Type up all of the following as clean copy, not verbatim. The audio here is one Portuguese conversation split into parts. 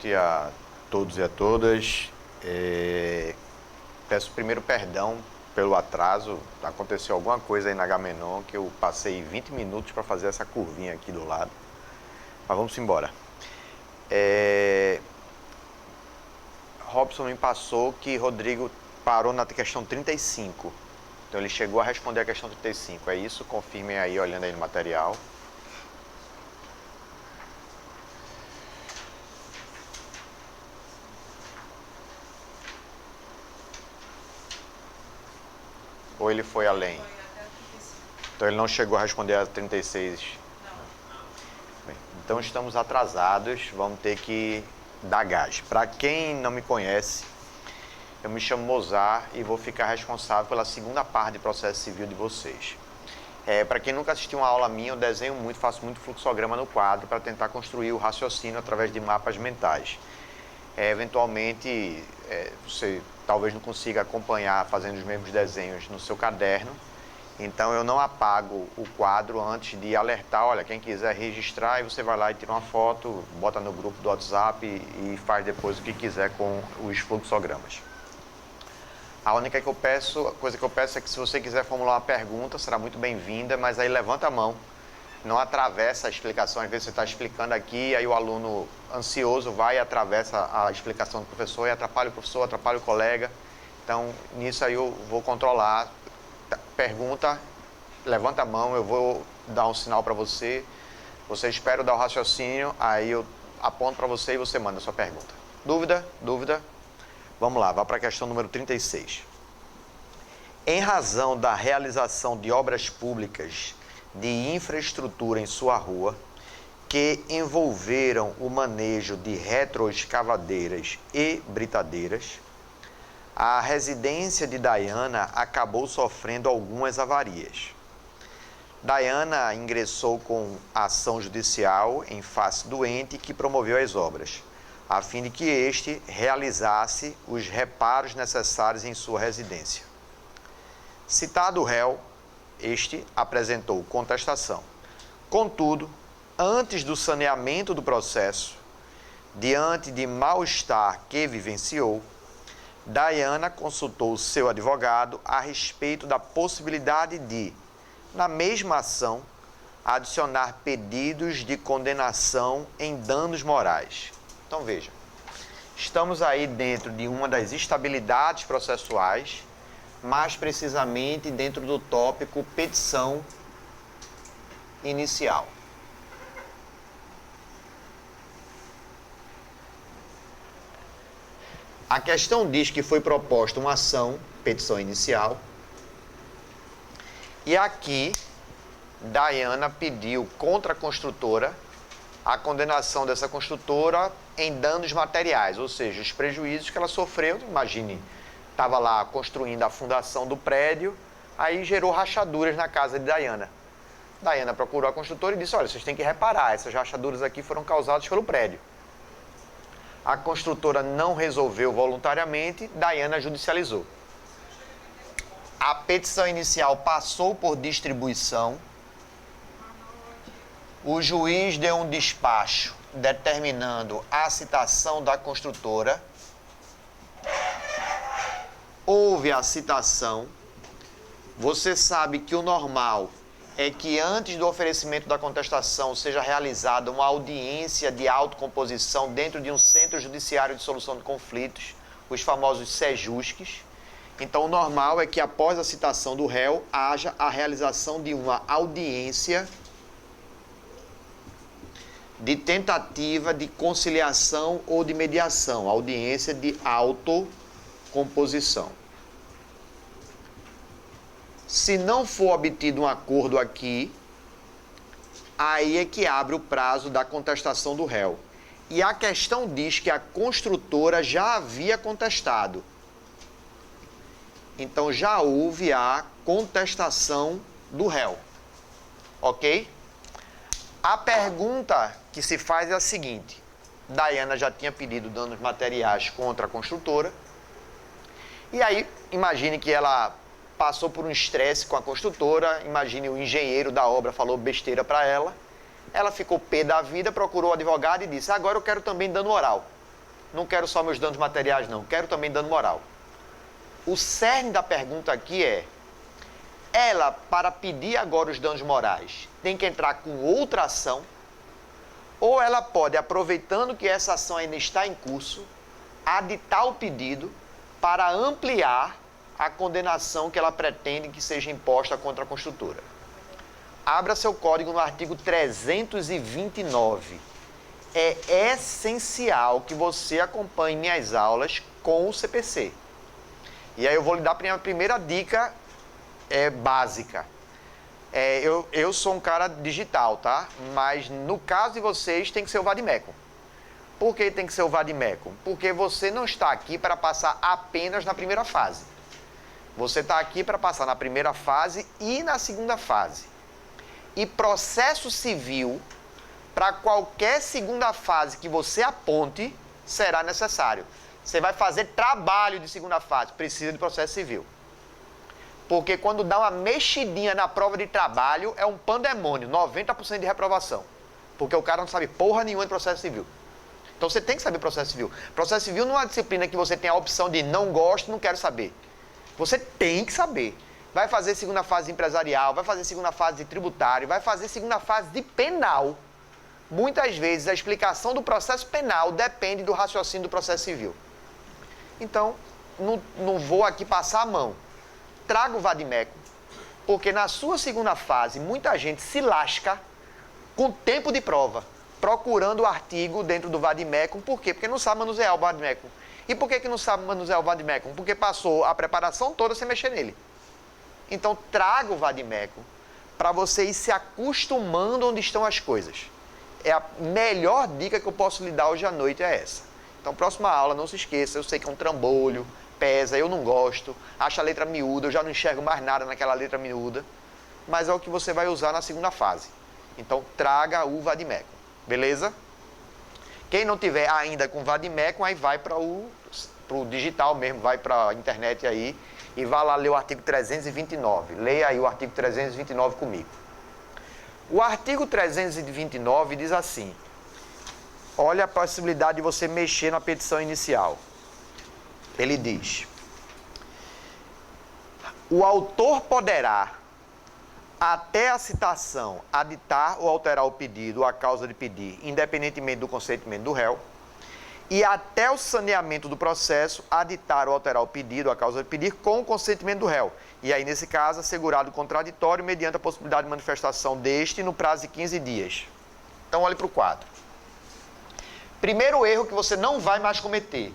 noite a todos e a todas. Peço primeiro perdão pelo atraso. Aconteceu alguma coisa aí na Agamenon que eu passei 20 minutos para fazer essa curvinha aqui do lado. Mas vamos embora. Robson me passou que Rodrigo parou na questão 35. Então ele chegou a responder a questão 35. É isso? Confirmem aí, olhando aí no material. Ou ele foi além? Então ele não chegou a responder a 36? Bem, então estamos atrasados, vamos ter que dar gás. Para quem não me conhece, eu me chamo Mozart e vou ficar responsável pela segunda parte de processo civil de vocês. Para quem nunca assistiu uma aula minha, eu desenho muito, faço muito fluxograma no quadro para tentar construir o raciocínio através de mapas mentais. Eventualmente, você talvez não consiga acompanhar fazendo os mesmos desenhos no seu caderno, então eu não apago o quadro antes de alertar, olha, quem quiser registrar, e você vai lá e tira uma foto, bota no grupo do WhatsApp e faz depois o que quiser com os fluxogramas. A única coisa que eu peço é que se você quiser formular uma pergunta, será muito bem-vinda, mas aí levanta a mão, não atravessa a explicação. Às vezes você está explicando aqui, aí o aluno ansioso vai e atravessa a explicação do professor e atrapalha o professor, atrapalha o colega. Então, nisso aí eu vou controlar. Pergunta, levanta a mão, eu vou dar um sinal para você. Você espera dar o raciocínio, aí eu aponto para você e você manda a sua pergunta. Dúvida? Dúvida? Vamos lá, vá para a questão número 36. Em razão da realização de obras públicas de infraestrutura em sua rua, que envolveram o manejo de retroescavadeiras e britadeiras, a residência de Diana acabou sofrendo algumas avarias. Diana ingressou com ação judicial em face do ente que promoveu as obras, a fim de que este realizasse os reparos necessários em sua residência. Citado o réu, este apresentou contestação. Contudo, antes do saneamento do processo, diante de mal-estar que vivenciou, Diana consultou seu advogado a respeito da possibilidade de, na mesma ação, adicionar pedidos de condenação em danos morais. Então veja, estamos aí dentro de uma das estabilidades processuais, mais precisamente dentro do tópico petição inicial. A questão diz que foi proposta uma ação, petição inicial, e aqui Diana pediu contra a construtora a condenação dessa construtora em danos materiais, ou seja, os prejuízos que ela sofreu. Imagine, estava lá construindo a fundação do prédio, aí gerou rachaduras na casa de Diana. Diana procurou a construtora e disse, olha, vocês têm que reparar, essas rachaduras aqui foram causadas pelo prédio. A construtora não resolveu voluntariamente, Diana judicializou. A petição inicial passou por distribuição, o juiz deu um despacho determinando a citação da construtora, houve a citação. Você sabe que o normal é que antes do oferecimento da contestação seja realizada uma audiência de autocomposição dentro de um centro judiciário de solução de conflitos, os famosos SEJUSCs. Então, o normal é que após a citação do réu haja a realização de uma audiência de tentativa de conciliação ou de mediação, audiência de autocomposição. Se não for obtido um acordo aqui, aí é que abre o prazo da contestação do réu. E a questão diz que a construtora já havia contestado. Então já houve a contestação do réu. Ok? A pergunta que se faz é a seguinte: Diana já tinha pedido danos materiais contra a construtora. E aí, imagine que ela passou por um estresse com a construtora, imagine o engenheiro da obra falou besteira para ela, ela ficou pé da vida, procurou o advogado e disse, agora eu quero também dano moral. não quero só meus danos materiais não, quero também dano moral. O cerne da pergunta aqui é, ela, para pedir agora os danos morais, tem que entrar com outra ação, ou ela pode, aproveitando que essa ação ainda está em curso, aditar o pedido para ampliar a condenação que ela pretende que seja imposta contra a construtora. Abra seu código no artigo 329. É essencial que você acompanhe minhas aulas com o CPC. E aí eu vou lhe dar a primeira dica básica. Eu sou um cara digital, tá? Mas no caso de vocês tem que ser o Vademecum. Por que tem que ser o Vademecum? Porque você não está aqui para passar apenas na primeira fase. Você está aqui para passar na primeira fase e na segunda fase. E processo civil, para qualquer segunda fase que você aponte, será necessário. Você vai fazer trabalho de segunda fase, precisa de processo civil. Porque quando dá uma mexidinha na prova de trabalho, é um pandemônio, 90% de reprovação. Porque o cara não sabe porra nenhuma de processo civil. Então você tem que saber processo civil. Processo civil não é uma disciplina que você tem a opção de não gosto, não quero saber. Você tem que saber. Vai fazer segunda fase empresarial, vai fazer segunda fase de tributário, vai fazer segunda fase de penal. Muitas vezes a explicação do processo penal depende do raciocínio do processo civil. Então, não vou aqui passar a mão. Traga o Vademecum, porque na sua segunda fase, muita gente se lasca com tempo de prova, procurando o artigo dentro do Vademecum. Por quê? Porque não sabe manusear o Vademecum. E por que não sabe manusear o Vademecum? Porque passou a preparação toda sem mexer nele. Então, traga o Vademecum para você ir se acostumando onde estão as coisas. A melhor dica que eu posso lhe dar hoje à noite é essa. Então, próxima aula, não se esqueça, eu sei que é um trambolho, pesa, eu não gosto, acho a letra miúda, eu já não enxergo mais nada naquela letra miúda, mas é o que você vai usar na segunda fase. Então, traga o Vademecum, beleza? Quem não tiver ainda com Vademecum, aí vai para o digital mesmo, vai para a internet aí e vá lá ler o artigo 329. Leia aí o artigo 329 comigo. O artigo 329 diz assim, olha a possibilidade de você mexer na petição inicial. Ele diz, o autor poderá, até a citação, aditar ou alterar o pedido ou a causa de pedir, independentemente do consentimento do réu, e até o saneamento do processo, aditar ou alterar o pedido ou a causa de pedir com o consentimento do réu. E aí, nesse caso, assegurado o contraditório mediante a possibilidade de manifestação deste no prazo de 15 dias. Então, olhe para o quadro. Primeiro erro que você não vai mais cometer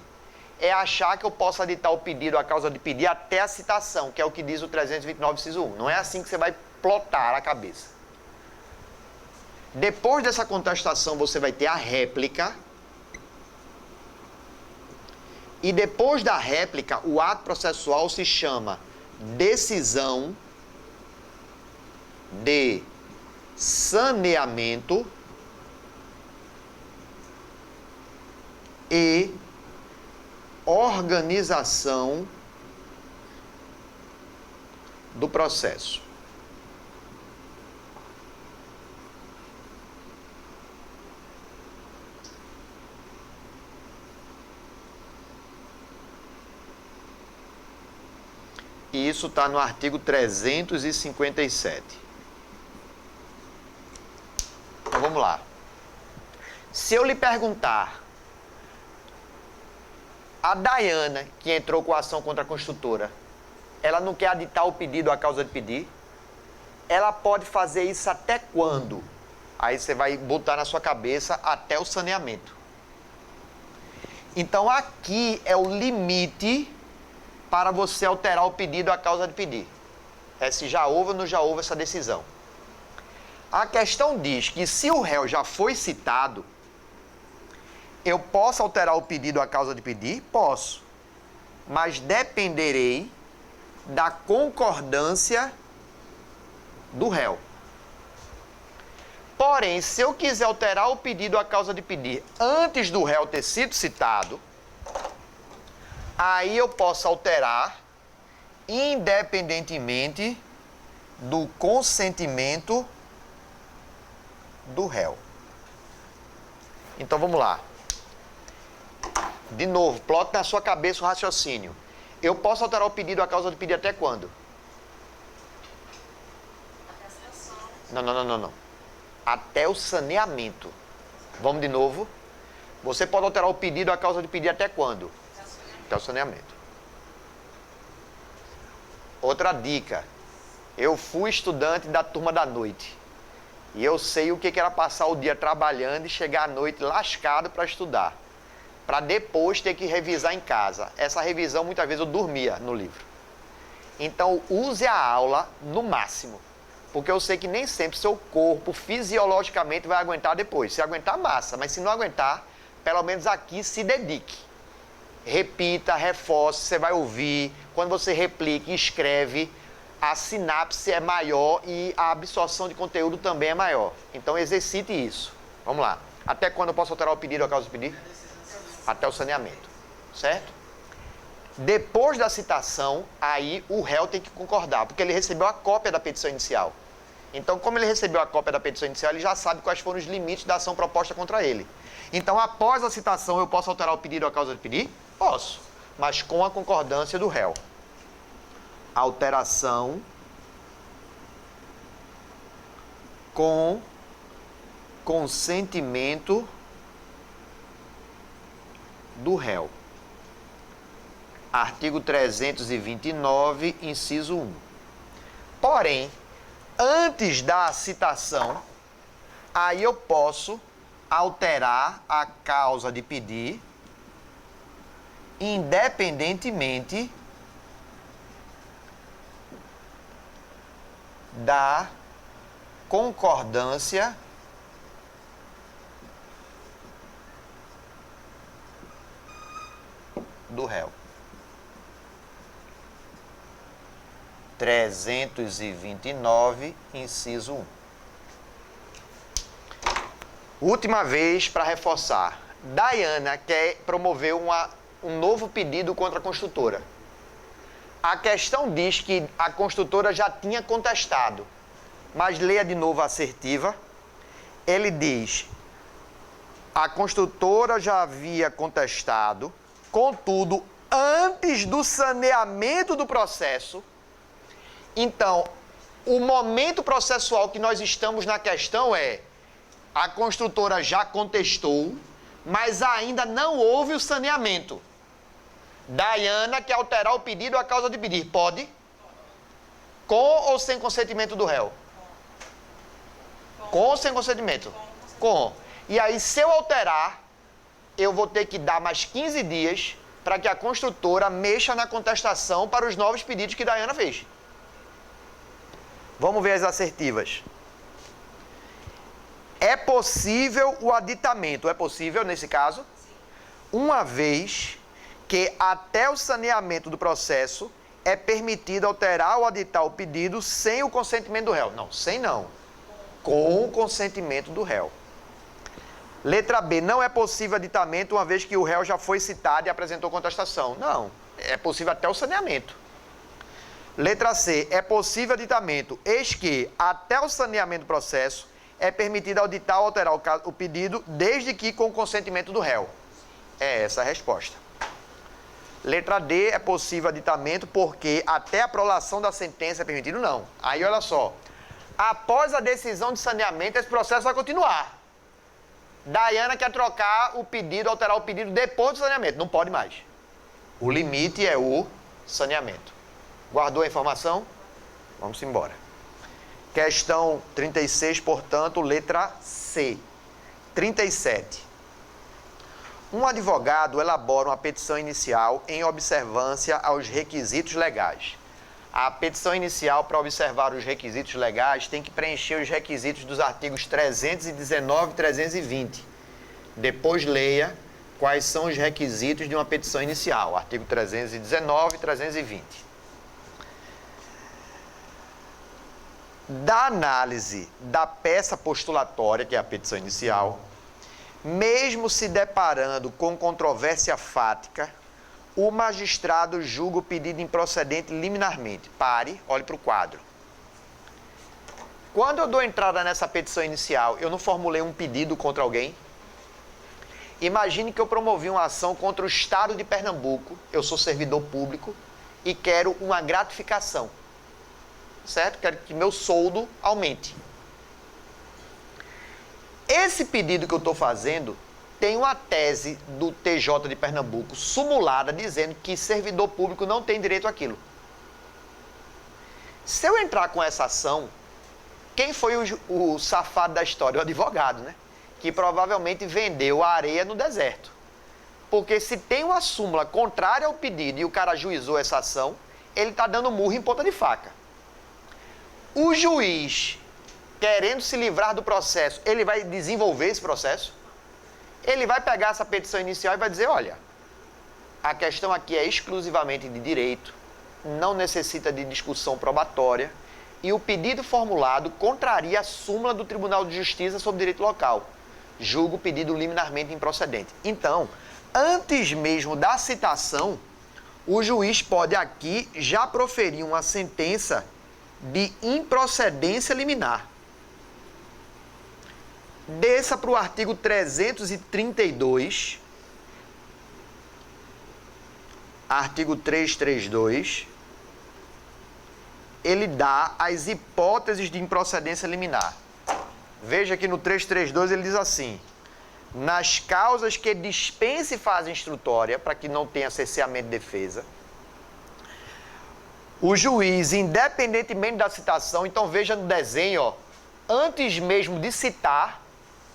é achar que eu posso aditar o pedido ou a causa de pedir até a citação, que é o que diz o 329, inciso 1. Não é assim que você vai plotar a cabeça. Depois dessa contestação, você vai ter a réplica. E depois da réplica, o ato processual se chama decisão de saneamento e organização do processo. E isso está no artigo 357. Então vamos lá. Se eu lhe perguntar, a Dayana, que entrou com a ação contra a construtora, ela não quer aditar o pedido ou a causa de pedir? Ela pode fazer isso até quando? Aí você vai botar na sua cabeça até o saneamento. Então aqui é o limite para você alterar o pedido ou a causa de pedir. É se já houve ou não já houve essa decisão. A questão diz que se o réu já foi citado, eu posso alterar o pedido ou a causa de pedir? Posso. Mas dependerei da concordância do réu. Porém, se eu quiser alterar o pedido ou a causa de pedir antes do réu ter sido citado, aí eu posso alterar independentemente do consentimento do réu. Então vamos lá. De novo, plote na sua cabeça o raciocínio. Eu posso alterar o pedido, a causa do pedido até quando? Não. Até o saneamento. Vamos de novo. Você pode alterar o pedido, a causa do pedido até quando? Até o saneamento. Outra dica. Eu fui estudante da turma da noite. E eu sei o que era passar o dia trabalhando e chegar à noite lascado para estudar. Para depois ter que revisar em casa. Essa revisão, muitas vezes, eu dormia no livro. Então, use a aula no máximo. Porque eu sei que nem sempre seu corpo, fisiologicamente, vai aguentar depois. Se aguentar, massa. Mas se não aguentar, pelo menos aqui, se dedique. Repita, reforce, você vai ouvir. Quando você replica e escreve, a sinapse é maior e a absorção de conteúdo também é maior. Então, exercite isso. Vamos lá. Até quando eu posso alterar o pedido, a causa do pedido? Até o saneamento. Certo? Depois da citação, aí o réu tem que concordar, porque ele recebeu a cópia da petição inicial. Então, como ele recebeu a cópia da petição inicial, ele já sabe quais foram os limites da ação proposta contra ele. Então, após a citação, eu posso alterar o pedido ou a causa de pedir? Posso, mas com a concordância do réu. Alteração com consentimento do réu. Artigo 329, inciso 1. Porém, antes da citação, aí eu posso alterar a causa de pedir, independentemente da concordância do réu. 329, inciso 1. Última vez para reforçar. Dayana quer promover um novo pedido contra a construtora. A questão diz que a construtora já tinha contestado. Mas leia de novo a assertiva. Ele diz: a construtora já havia contestado, contudo, antes do saneamento do processo. Então, o momento processual que nós estamos na questão é: a construtora já contestou, mas ainda não houve o saneamento. Dayana quer alterar o pedido ou a causa de pedir. Pode? Com ou sem consentimento do réu? Com ou sem consentimento? Com. E aí, se eu alterar, eu vou ter que dar mais 15 dias para que a construtora mexa na contestação para os novos pedidos que Dayana fez. Vamos ver as assertivas. É possível o aditamento. É possível, nesse caso? Uma vez que até o saneamento do processo é permitido alterar ou aditar o pedido sem o consentimento do réu. Não, sem não. Com o consentimento do réu. Letra B. Não é possível aditamento uma vez que o réu já foi citado e apresentou contestação. Não. É possível até o saneamento. Letra C. É possível aditamento, eis que, até o saneamento do processo, é permitido auditar ou alterar o pedido, desde que com o consentimento do réu. É essa a resposta. Letra D. É possível aditamento porque até a prolação da sentença é permitido? Não. Aí, olha só. Após a decisão de saneamento, esse processo vai continuar. Dayana quer trocar o pedido, alterar o pedido depois do saneamento. Não pode mais. O limite é o saneamento. Guardou a informação? Vamos embora. Questão 36, portanto, letra C. 37. Um advogado elabora uma petição inicial em observância aos requisitos legais. A petição inicial, para observar os requisitos legais, tem que preencher os requisitos dos artigos 319 e 320. Depois leia quais são os requisitos de uma petição inicial. Artigo 319 e 320. Da análise da peça postulatória, que é a petição inicial, mesmo se deparando com controvérsia fática, o magistrado julga o pedido improcedente liminarmente. Pare, olhe para o quadro. Quando eu dou entrada nessa petição inicial, eu não formulei um pedido contra alguém? Imagine que eu promovi uma ação contra o Estado de Pernambuco, eu sou servidor público e quero uma gratificação, certo? Quero que meu soldo aumente. Esse pedido que eu estou fazendo tem uma tese do TJ de Pernambuco sumulada dizendo que servidor público não tem direito àquilo. Se eu entrar com essa ação, quem foi o safado da história? O advogado, né? Que provavelmente vendeu a areia no deserto. Porque se tem uma súmula contrária ao pedido e o cara ajuizou essa ação, ele está dando murro em ponta de faca. O juiz, querendo se livrar do processo, ele vai desenvolver esse processo? Ele vai pegar essa petição inicial e vai dizer, olha, a questão aqui é exclusivamente de direito, não necessita de discussão probatória, e o pedido formulado contraria a súmula do Tribunal de Justiça sobre direito local. Julgo o pedido liminarmente improcedente. Então, antes mesmo da citação, o juiz pode aqui já proferir uma sentença de improcedência liminar. Desça para o artigo 332, artigo 332, ele dá as hipóteses de improcedência liminar. Veja que no 332 ele diz assim, nas causas que dispense fase instrutória, para que não tenha cerceamento de defesa, o juiz, independentemente da citação, então veja no desenho, ó, antes mesmo de citar,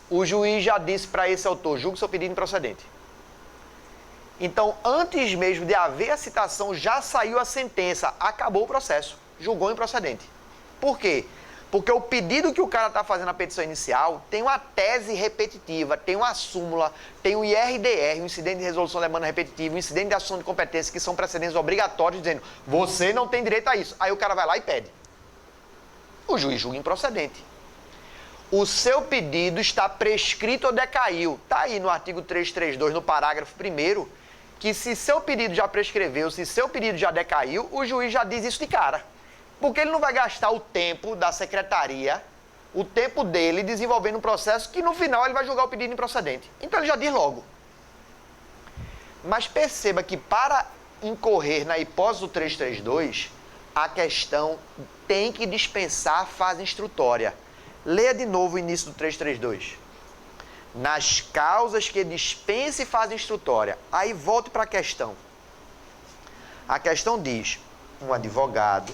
o juiz já disse para esse autor, julgue seu pedido improcedente. Então, antes mesmo de haver a citação, já saiu a sentença, acabou o processo, julgou improcedente. Por quê? Porque o pedido que o cara está fazendo na petição inicial tem uma tese repetitiva, tem uma súmula, tem o IRDR, o incidente de resolução de demanda repetitiva, o incidente de ação de competência, que são precedentes obrigatórios, dizendo, você não tem direito a isso. Aí o cara vai lá e pede. O juiz julga improcedente. O seu pedido está prescrito ou decaiu. Está aí no artigo 332, no parágrafo 1º, que se seu pedido já prescreveu, se seu pedido já decaiu, o juiz já diz isso de cara. Porque ele não vai gastar o tempo da secretaria, o tempo dele desenvolvendo um processo que no final ele vai julgar o pedido improcedente. Então ele já diz logo. Mas perceba que para incorrer na hipótese do 332, a questão tem que dispensar a fase instrutória. Leia de novo o início do 332. Nas causas que dispense fase instrutória. Aí volte para a questão. A questão diz, um advogado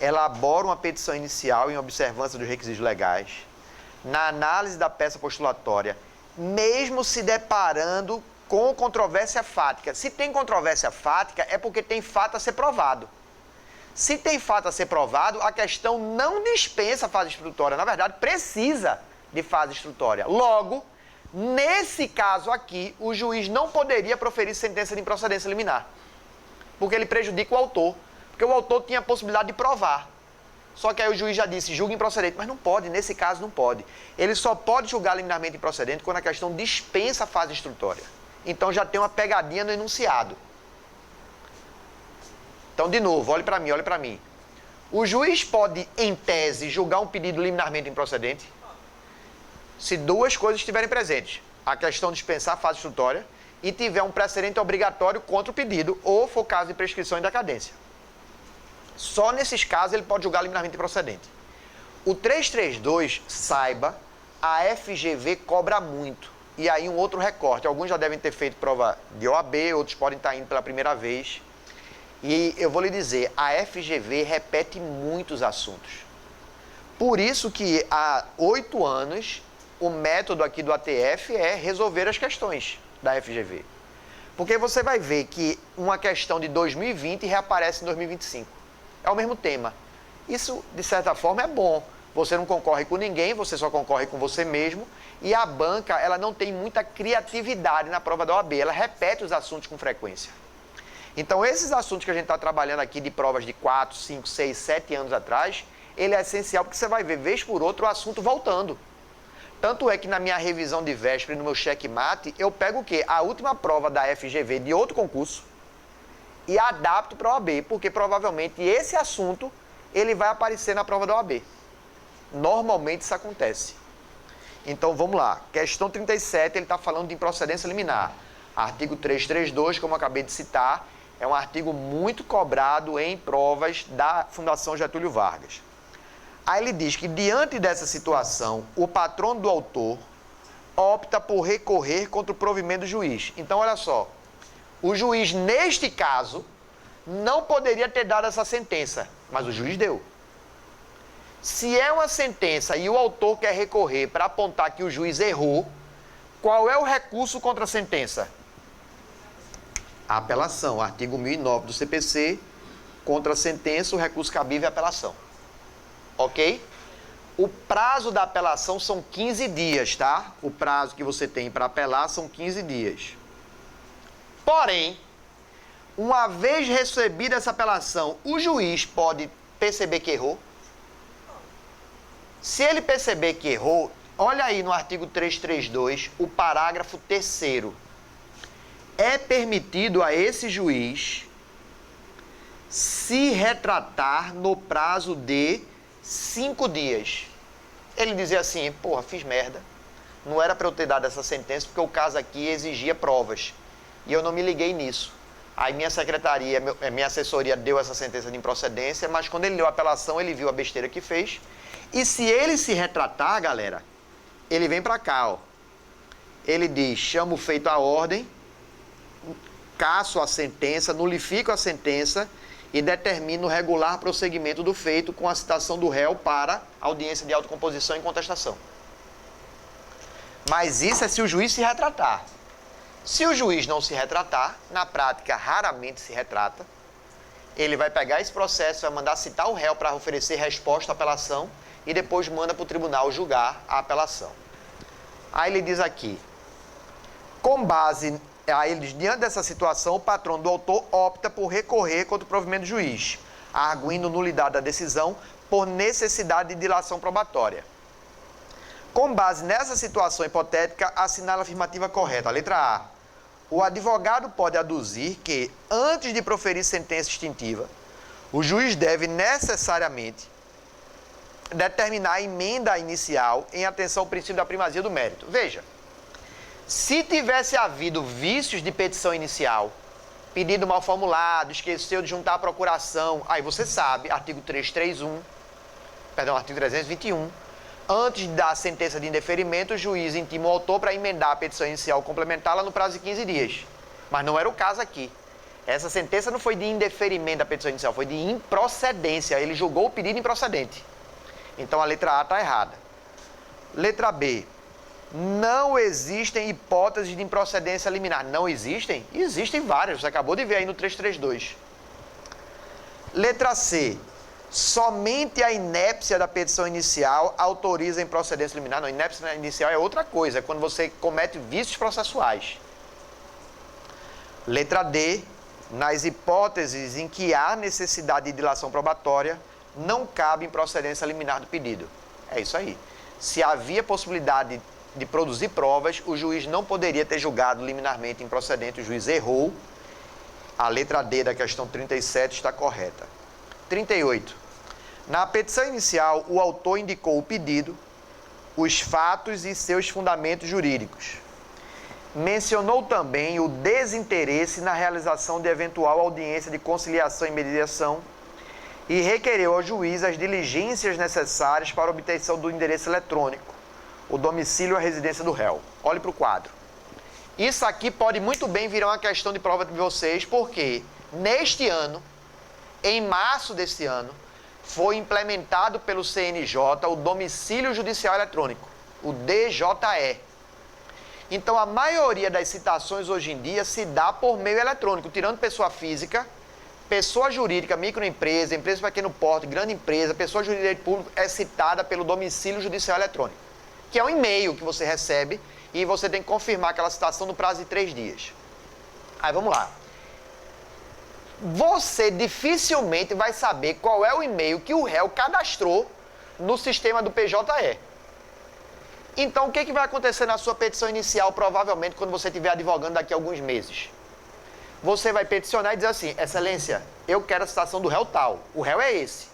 elabora uma petição inicial em observância dos requisitos legais, na análise da peça postulatória, mesmo se deparando com controvérsia fática. Se tem controvérsia fática, é porque tem fato a ser provado. Se tem fato a ser provado, a questão não dispensa a fase instrutória. Na verdade, precisa de fase instrutória. Logo, nesse caso aqui, o juiz não poderia proferir sentença de improcedência liminar, porque ele prejudica o autor. Porque o autor tinha a possibilidade de provar. Só que aí o juiz já disse, julga improcedente. Mas não pode, nesse caso não pode. Ele só pode julgar liminarmente improcedente quando a questão dispensa a fase instrutória. Então já tem uma pegadinha no enunciado. Então, de novo, olhe para mim, olhe para mim. O juiz pode, em tese, julgar um pedido liminarmente improcedente se duas coisas estiverem presentes. A questão dispensar a fase instrutória e tiver um precedente obrigatório contra o pedido ou for caso de prescrição e decadência. Só nesses casos ele pode julgar liminarmente improcedente. O 332, saiba, a FGV cobra muito. E aí um outro recorte. Alguns já devem ter feito prova de OAB, outros podem estar indo pela primeira vez. E eu vou lhe dizer, a FGV repete muitos assuntos. Por isso que há 8 anos, o método aqui do ATF é resolver as questões da FGV. Porque você vai ver que uma questão de 2020 reaparece em 2025. É o mesmo tema. Isso, de certa forma, é bom. Você não concorre com ninguém, você só concorre com você mesmo. E a banca, ela não tem muita criatividade na prova da OAB. Ela repete os assuntos com frequência. Então, esses assuntos que a gente está trabalhando aqui de provas de 4, 5, 6, 7 anos atrás, ele é essencial porque você vai ver, vez por outra, o assunto voltando. Tanto é que na minha revisão de véspera e no meu checkmate, eu pego o quê? A última prova da FGV de outro concurso e adapto para a OAB, porque provavelmente esse assunto ele vai aparecer na prova da OAB. Normalmente isso acontece. Então, vamos lá. Questão 37, ele está falando de improcedência liminar. Artigo 332, como eu acabei de citar, é um artigo muito cobrado em provas da Fundação Getúlio Vargas. Aí ele diz que, diante dessa situação, o patrono do autor opta por recorrer contra o provimento do juiz. Então, olha só. O juiz, neste caso, não poderia ter dado essa sentença, mas o juiz deu. Se é uma sentença e o autor quer recorrer para apontar que o juiz errou, qual é o recurso contra a sentença? A apelação, artigo 1009 do CPC, contra a sentença, o recurso cabível é a apelação. Ok? O prazo da apelação são 15 dias, tá? O prazo que você tem para apelar são 15 dias. Porém, uma vez recebida essa apelação, o juiz pode perceber que errou? Se ele perceber que errou, olha aí no artigo 332, o parágrafo 3º. É permitido a esse juiz se retratar no prazo de 5 dias. Ele dizia assim, porra, fiz merda. Não era para eu ter dado essa sentença, porque o caso aqui exigia provas. E eu não me liguei nisso. Aí minha secretaria, minha assessoria deu essa sentença de improcedência, mas quando ele leu a apelação, ele viu a besteira que fez. E se ele se retratar, galera, ele vem para cá, ó. Ele diz, chamo o feito à ordem, casso a sentença, nulifico a sentença e determino o regular prosseguimento do feito com a citação do réu para audiência de autocomposição e contestação. Mas isso é se o juiz se retratar. Se o juiz não se retratar, na prática raramente se retrata, ele vai pegar esse processo, vai mandar citar o réu para oferecer resposta à apelação e depois manda para o tribunal julgar a apelação. Aí ele diz aqui, com base, aí ele diz, diante dessa situação, o patrono do autor opta por recorrer contra o provimento do juiz, arguindo nulidade da decisão por necessidade de dilação probatória. Com base nessa situação hipotética, assinala a afirmativa correta. A letra A. O advogado pode aduzir que, antes de proferir sentença extintiva, o juiz deve necessariamente determinar a emenda inicial em atenção ao princípio da primazia do mérito. Veja, se tivesse havido vícios de petição inicial, pedido mal formulado, esqueceu de juntar a procuração, aí você sabe, artigo 321, antes da sentença de indeferimento, o juiz intima o autor para emendar a petição inicial, complementá-la no prazo de 15 dias. Mas não era o caso aqui. Essa sentença não foi de indeferimento da petição inicial, foi de improcedência. Ele julgou o pedido improcedente. Então a letra A está errada. Letra B. Não existem hipóteses de improcedência liminar. Não existem? Existem várias. Você acabou de ver aí no 332. Letra C. Somente a inépcia da petição inicial autoriza a improcedência liminar. Não, a inépcia inicial é outra coisa. É quando você comete vícios processuais. Letra D. Nas hipóteses em que há necessidade de dilação probatória, não cabe improcedência liminar do pedido. É isso aí. Se havia possibilidade de produzir provas, o juiz não poderia ter julgado liminarmente improcedente. O juiz errou. A letra D da questão 37 está correta. 38. Na petição inicial, o autor indicou o pedido, os fatos e seus fundamentos jurídicos. Mencionou também o desinteresse na realização de eventual audiência de conciliação e mediação e requereu ao juiz as diligências necessárias para a obtenção do endereço eletrônico, o domicílio e a residência do réu. Olhe para o quadro. Isso aqui pode muito bem virar uma questão de prova de vocês, porque neste ano, em março desse ano, foi implementado pelo CNJ o domicílio judicial eletrônico, o DJE. Então, a maioria das citações hoje em dia se dá por meio eletrônico, tirando pessoa física, pessoa jurídica, microempresa, empresa de pequeno porte, grande empresa, pessoa jurídica pública é citada pelo domicílio judicial eletrônico, que é um e-mail que você recebe e você tem que confirmar aquela citação no prazo de 3 dias. Aí, vamos lá. Você dificilmente vai saber qual é o e-mail que o réu cadastrou no sistema do PJE. Então, o que vai acontecer na sua petição inicial, provavelmente, quando você estiver advogando daqui a alguns meses? Você vai peticionar e dizer assim, excelência, eu quero a citação do réu tal, o réu é esse.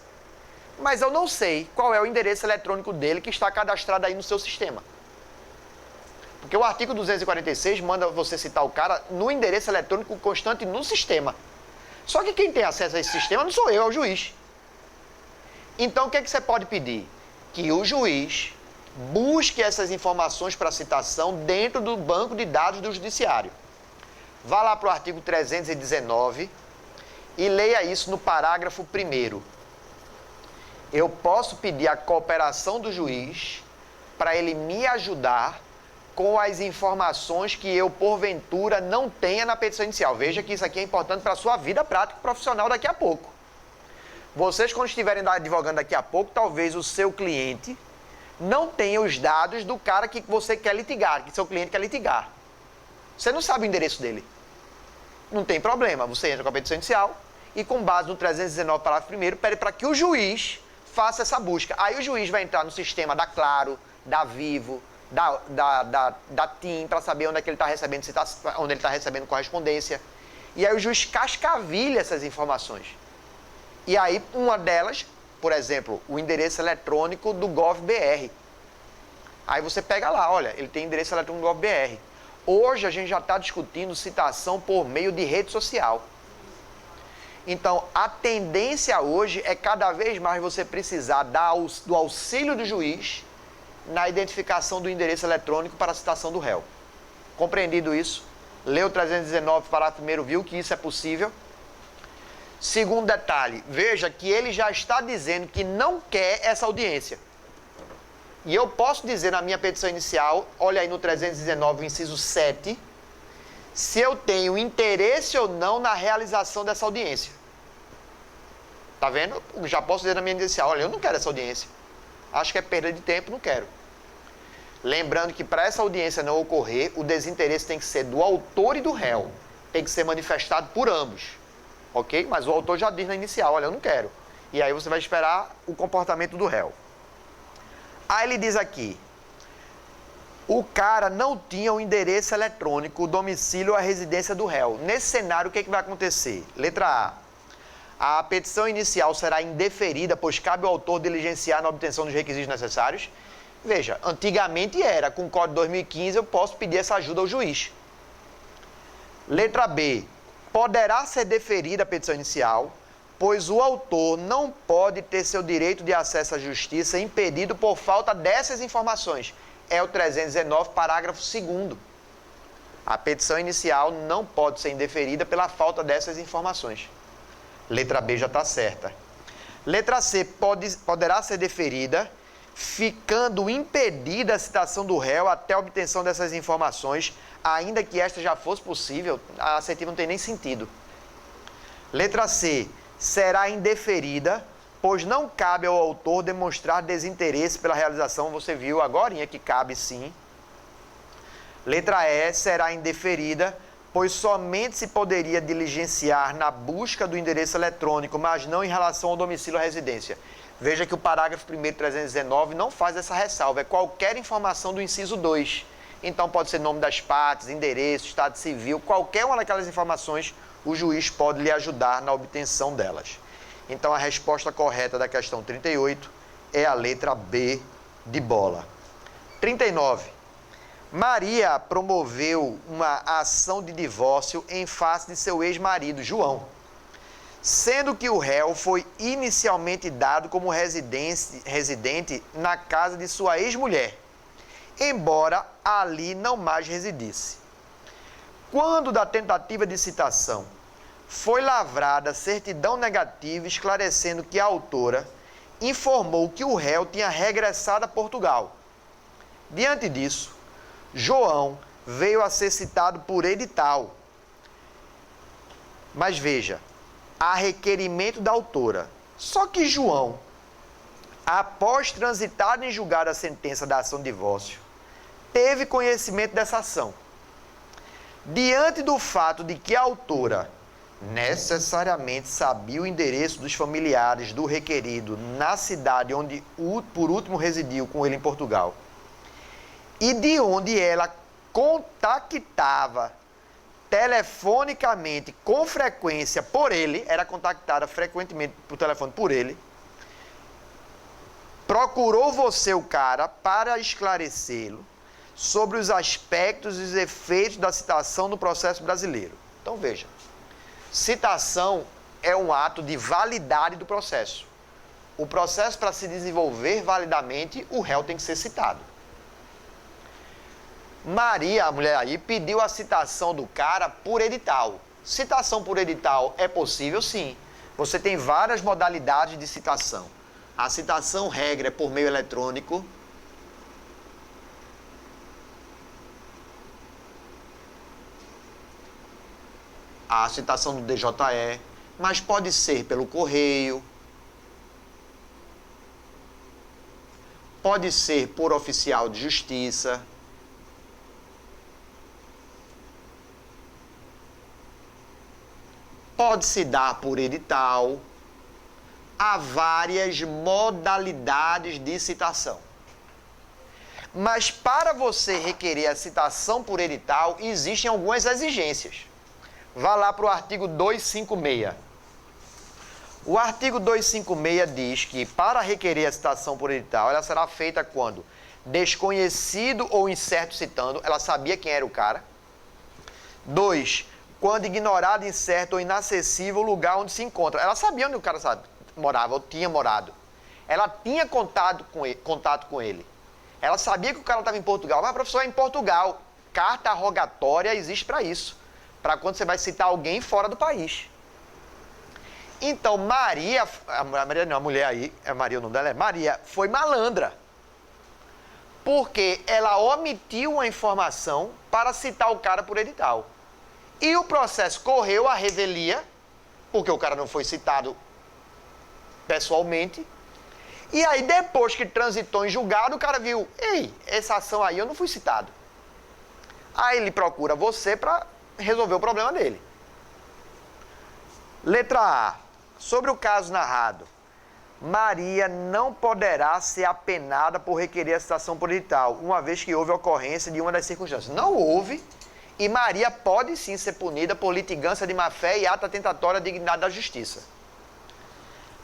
Mas eu não sei qual é o endereço eletrônico dele que está cadastrado aí no seu sistema. Porque o artigo 246 manda você citar o cara no endereço eletrônico constante no sistema. Só que quem tem acesso a esse sistema não sou eu, é o juiz. Então, o que é que você pode pedir? Que o juiz busque essas informações para citação dentro do banco de dados do judiciário. Vá lá para o artigo 319 e leia isso no parágrafo 1º. Eu posso pedir a cooperação do juiz para ele me ajudar com as informações que eu, porventura, não tenha na petição inicial. Veja que isso aqui é importante para a sua vida prática e profissional daqui a pouco. Vocês, quando estiverem advogando daqui a pouco, talvez o seu cliente não tenha os dados do cara que você quer litigar, que seu cliente quer litigar. Você não sabe o endereço dele. Não tem problema, você entra com a petição inicial e, com base no 319, parágrafo 1º, pede para que o juiz faça essa busca. Aí o juiz vai entrar no sistema da Claro, da Vivo, da TIM, para saber onde é que ele está recebendo citação, onde ele está recebendo correspondência. E aí o juiz cascavilha essas informações. E aí uma delas, por exemplo, o endereço eletrônico do GovBR. Aí você pega lá, olha, ele tem endereço eletrônico do GovBR. Hoje a gente já está discutindo citação por meio de rede social. Então, a tendência hoje é cada vez mais você precisar do auxílio do juiz na identificação do endereço eletrônico para a citação do réu. Compreendido isso? Leu o 319, parágrafo 1º, viu que isso é possível? Segundo detalhe, veja que ele já está dizendo que não quer essa audiência. E eu posso dizer na minha petição inicial, olha aí no 319, o inciso 7, se eu tenho interesse ou não na realização dessa audiência. Tá vendo? Eu já posso dizer na minha inicial, olha, eu não quero essa audiência. Acho que é perda de tempo, não quero. Lembrando que para essa audiência não ocorrer, o desinteresse tem que ser do autor e do réu. Tem que ser manifestado por ambos. Ok? Mas o autor já diz na inicial, olha, eu não quero. E aí você vai esperar o comportamento do réu. Aí ele diz aqui, o cara não tinha o endereço eletrônico, o domicílio ou a residência do réu. Nesse cenário, o que vai acontecer? Letra A petição inicial será indeferida, pois cabe ao autor diligenciar na obtenção dos requisitos necessários. Veja, antigamente era, com o Código de 2015 eu posso pedir essa ajuda ao juiz. Letra B, poderá ser deferida a petição inicial, pois o autor não pode ter seu direito de acesso à justiça impedido por falta dessas informações. É o 319, parágrafo 2º. A petição inicial não pode ser indeferida pela falta dessas informações. Letra B já está certa. Letra C, poderá ser deferida, ficando impedida a citação do réu até a obtenção dessas informações, ainda que esta já fosse possível, a assertiva não tem nem sentido. Letra C, será indeferida, pois não cabe ao autor demonstrar desinteresse pela realização, você viu agorinha que cabe sim. Letra E, será indeferida, pois somente se poderia diligenciar na busca do endereço eletrônico, mas não em relação ao domicílio ou residência. Veja que o parágrafo 1º, 319, não faz essa ressalva, é qualquer informação do inciso 2. Então pode ser nome das partes, endereço, estado civil, qualquer uma daquelas informações, o juiz pode lhe ajudar na obtenção delas. Então a resposta correta da questão 38 é a letra B de bola. 39. Maria promoveu uma ação de divórcio em face de seu ex-marido, João, sendo que o réu foi inicialmente dado como residente na casa de sua ex-mulher, embora ali não mais residisse. Quando da tentativa de citação foi lavrada certidão negativa esclarecendo que a autora informou que o réu tinha regressado a Portugal. Diante disso, João veio a ser citado por edital. Mas veja, a requerimento da autora. Só que João, após transitar em julgado a sentença da ação de divórcio, teve conhecimento dessa ação. Diante do fato de que a autora necessariamente sabia o endereço dos familiares do requerido na cidade onde por último residiu com ele em Portugal, e de onde ela contactava telefonicamente com frequência por ele, era contactada frequentemente por telefone por ele, procurou você, o cara, para esclarecê-lo, sobre os aspectos e os efeitos da citação no processo brasileiro. Então veja, citação é um ato de validade do processo. O processo, para se desenvolver validamente, o réu tem que ser citado. Maria, a mulher aí, pediu a citação do cara por edital. Citação por edital é possível, sim. Você tem várias modalidades de citação. A citação regra é por meio eletrônico. A citação do DJE, mas pode ser pelo correio. Pode ser por oficial de justiça. Pode se dar por edital. Há várias modalidades de citação. Mas para você requerer a citação por edital, existem algumas exigências. Vá lá para o artigo 256. O artigo 256 diz que para requerer a citação por edital, ela será feita quando desconhecido ou incerto citando, ela sabia quem era o cara. 2, quando ignorado, incerto ou inacessível o lugar onde se encontra. Ela sabia onde o cara morava ou tinha morado. Ela tinha contato com ele. Ela sabia que o cara estava em Portugal. Mas, professor, é em Portugal. Carta rogatória existe para isso. Para quando você vai citar alguém fora do país. Então, Maria, a mulher aí, é Maria o nome dela, é Maria, foi malandra. Porque ela omitiu uma informação para citar o cara por edital. E o processo correu à revelia, porque o cara não foi citado pessoalmente. E aí, depois que transitou em julgado, o cara viu, ei, essa ação aí eu não fui citado. Aí ele procura você para resolver o problema dele. Letra A. Sobre o caso narrado, Maria não poderá ser apenada por requerer a citação por edital, uma vez que houve ocorrência de uma das circunstâncias. Não houve, e Maria pode sim ser punida por litigância de má-fé e ato atentatório à dignidade da justiça.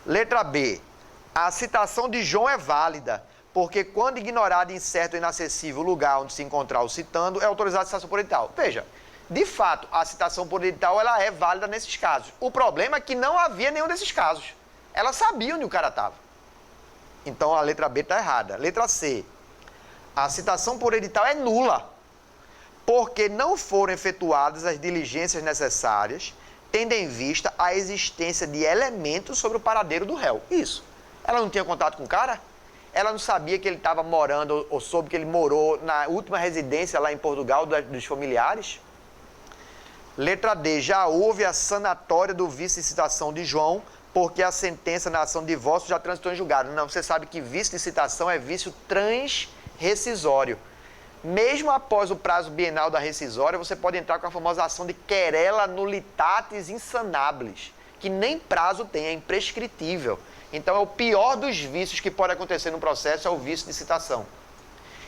Letra B. A citação de João é válida, porque quando ignorado, incerto ou inacessível o lugar onde se encontrar o citando, é autorizada a citação por edital. Veja, de fato, a citação por edital ela é válida nesses casos. O problema é que não havia nenhum desses casos. Ela sabia onde o cara estava. Então a letra B está errada. Letra C. A citação por edital é nula, porque não foram efetuadas as diligências necessárias, tendo em vista a existência de elementos sobre o paradeiro do réu. Isso. Ela não tinha contato com o cara? Ela não sabia que ele estava morando, ou soube que ele morou na última residência lá em Portugal dos familiares? Letra D. Já houve a sanatória do vício de citação de João, porque a sentença na ação de divórcio já transitou em julgado. Não, você sabe que vício de citação é vício transrescisório. Mesmo após o prazo bienal da rescisória, você pode entrar com a famosa ação de querela nullitatis insanabilis, que nem prazo tem, é imprescritível. Então é o pior dos vícios que pode acontecer no processo, é o vício de citação.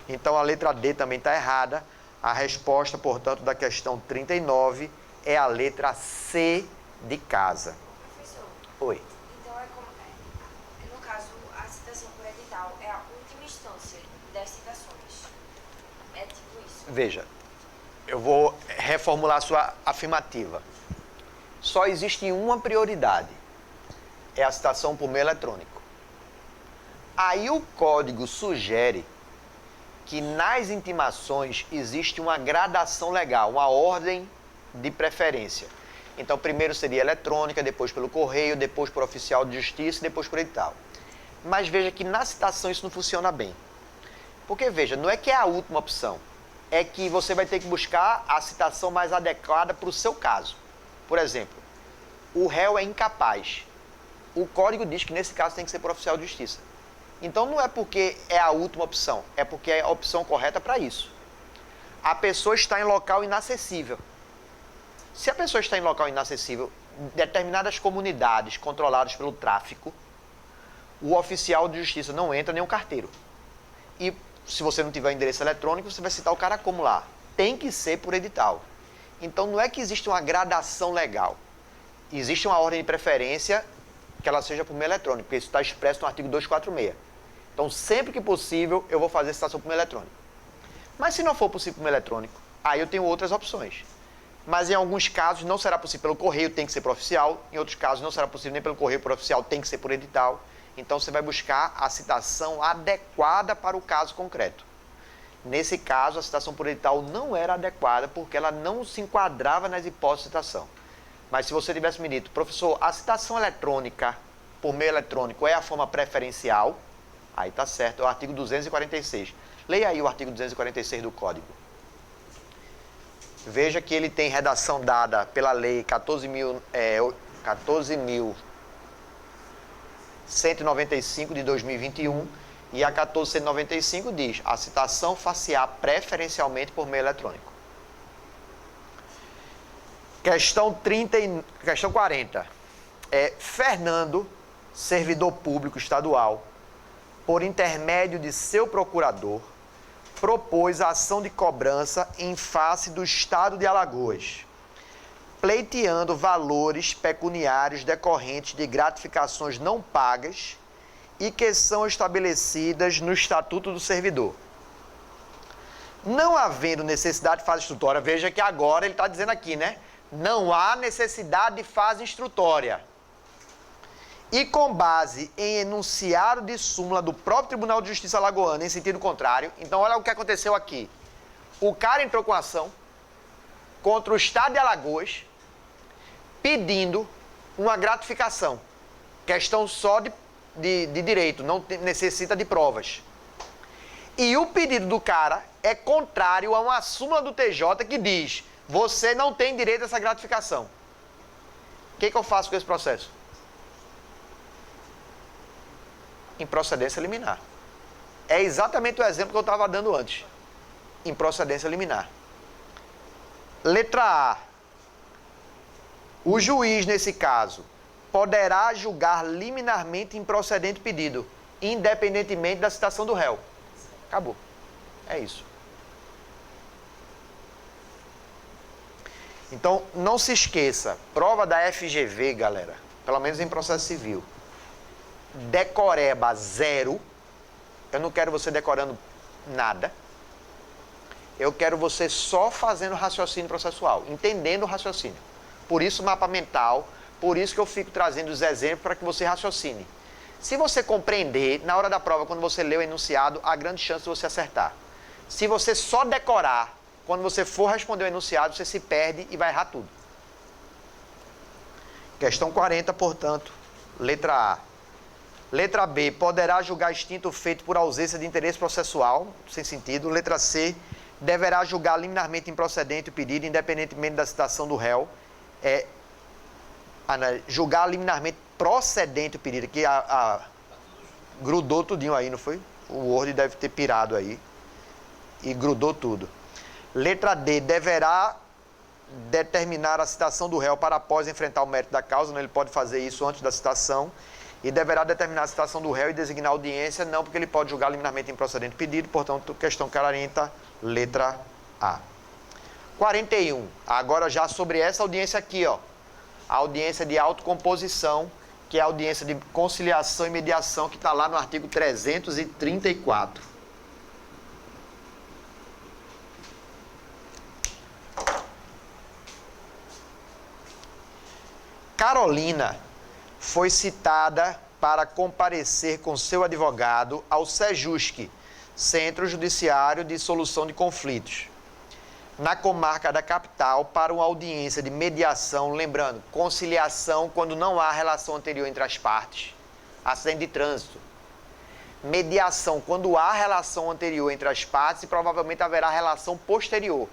Então a letra D também está errada. A resposta, portanto, da questão 39 é a letra C de casa. Professor. Oi. Então, no caso, a citação por edital é a última instância das citações. É tipo isso. Veja, eu vou reformular a sua afirmativa. Só existe uma prioridade. É a citação por meio eletrônico. Aí o código sugere que nas intimações existe uma gradação legal, uma ordem de preferência. Então, primeiro seria eletrônica, depois pelo correio, depois por oficial de justiça e depois por edital. Mas veja que na citação isso não funciona bem. Porque, veja, não é que é a última opção, é que você vai ter que buscar a citação mais adequada para o seu caso. Por exemplo, o réu é incapaz. O código diz que nesse caso tem que ser por oficial de justiça. Então não é porque é a última opção, é porque é a opção correta para isso. A pessoa está em local inacessível. Se a pessoa está em local inacessível, determinadas comunidades controladas pelo tráfico, o oficial de justiça não entra, nem o carteiro. E se você não tiver endereço eletrônico, você vai citar o cara como lá. Tem que ser por edital. Então não é que existe uma gradação legal. Existe uma ordem de preferência que ela seja por meio eletrônico, porque isso está expresso no artigo 246. Então, sempre que possível, eu vou fazer citação por meio eletrônico. Mas se não for possível por meio eletrônico, aí eu tenho outras opções. Mas em alguns casos não será possível pelo correio, tem que ser por oficial. Em outros casos não será possível nem pelo correio por oficial, tem que ser por edital. Então você vai buscar a citação adequada para o caso concreto. Nesse caso, a citação por edital não era adequada porque ela não se enquadrava nas hipóteses de citação. Mas se você tivesse me dito, professor, a citação eletrônica por meio eletrônico é a forma preferencial, aí está certo, é o artigo 246. Leia aí o artigo 246 do Código. Veja que ele tem redação dada pela Lei 14.195 de 2021 e a 14.195 diz: a citação far-se-á preferencialmente por meio eletrônico. Questão 40. Fernando, servidor público estadual, por intermédio de seu procurador, propôs a ação de cobrança em face do Estado de Alagoas, pleiteando valores pecuniários decorrentes de gratificações não pagas e que são estabelecidas no Estatuto do Servidor. Não havendo necessidade de fase instrutória, veja que agora ele está dizendo aqui, né? Não há necessidade de fase instrutória. E com base em enunciado de súmula do próprio Tribunal de Justiça alagoano em sentido contrário, então olha o que aconteceu aqui. O cara entrou com ação contra o Estado de Alagoas pedindo uma gratificação. Questão só de direito, não necessita de provas. E o pedido do cara é contrário a uma súmula do TJ que diz: você não tem direito a essa gratificação. O que eu faço com esse processo? Improcedência liminar. É exatamente o exemplo que eu estava dando antes. Improcedência liminar. Letra A. O juiz, nesse caso, poderá julgar liminarmente improcedente o pedido, independentemente da citação do réu. Acabou. É isso. Então, não se esqueça, prova da FGV, galera, pelo menos em processo civil, decoreba 0, eu não quero você decorando nada, eu quero você só fazendo raciocínio processual, entendendo o raciocínio. Por isso mapa mental, por isso que eu fico trazendo os exemplos para que você raciocine. Se você compreender, na hora da prova, quando você lê o enunciado, há grande chance de você acertar. Se você só decorar, quando você for responder o enunciado, você se perde e vai errar tudo. Questão 40, portanto, letra A. Letra B, poderá julgar extinto o feito por ausência de interesse processual, sem sentido. Letra C, deverá julgar liminarmente improcedente o pedido, independentemente da citação do réu. Julgar liminarmente procedente o pedido, que grudou tudinho aí, não foi? O Word deve ter pirado aí e grudou tudo. Letra D, deverá determinar a citação do réu para após enfrentar o mérito da causa, não, ele pode fazer isso antes da citação, e deverá determinar a citação do réu e designar a audiência, não, porque ele pode julgar liminarmente improcedente o pedido, portanto, questão 40, letra A. 41, agora já sobre essa audiência aqui, ó, a audiência de autocomposição, que é a audiência de conciliação e mediação, que está lá no artigo 334. Carolina foi citada para comparecer com seu advogado ao SEJUSC, Centro Judiciário de Solução de Conflitos, na comarca da capital, para uma audiência de mediação, lembrando, conciliação quando não há relação anterior entre as partes, acidente de trânsito. Mediação quando há relação anterior entre as partes e provavelmente haverá relação posterior.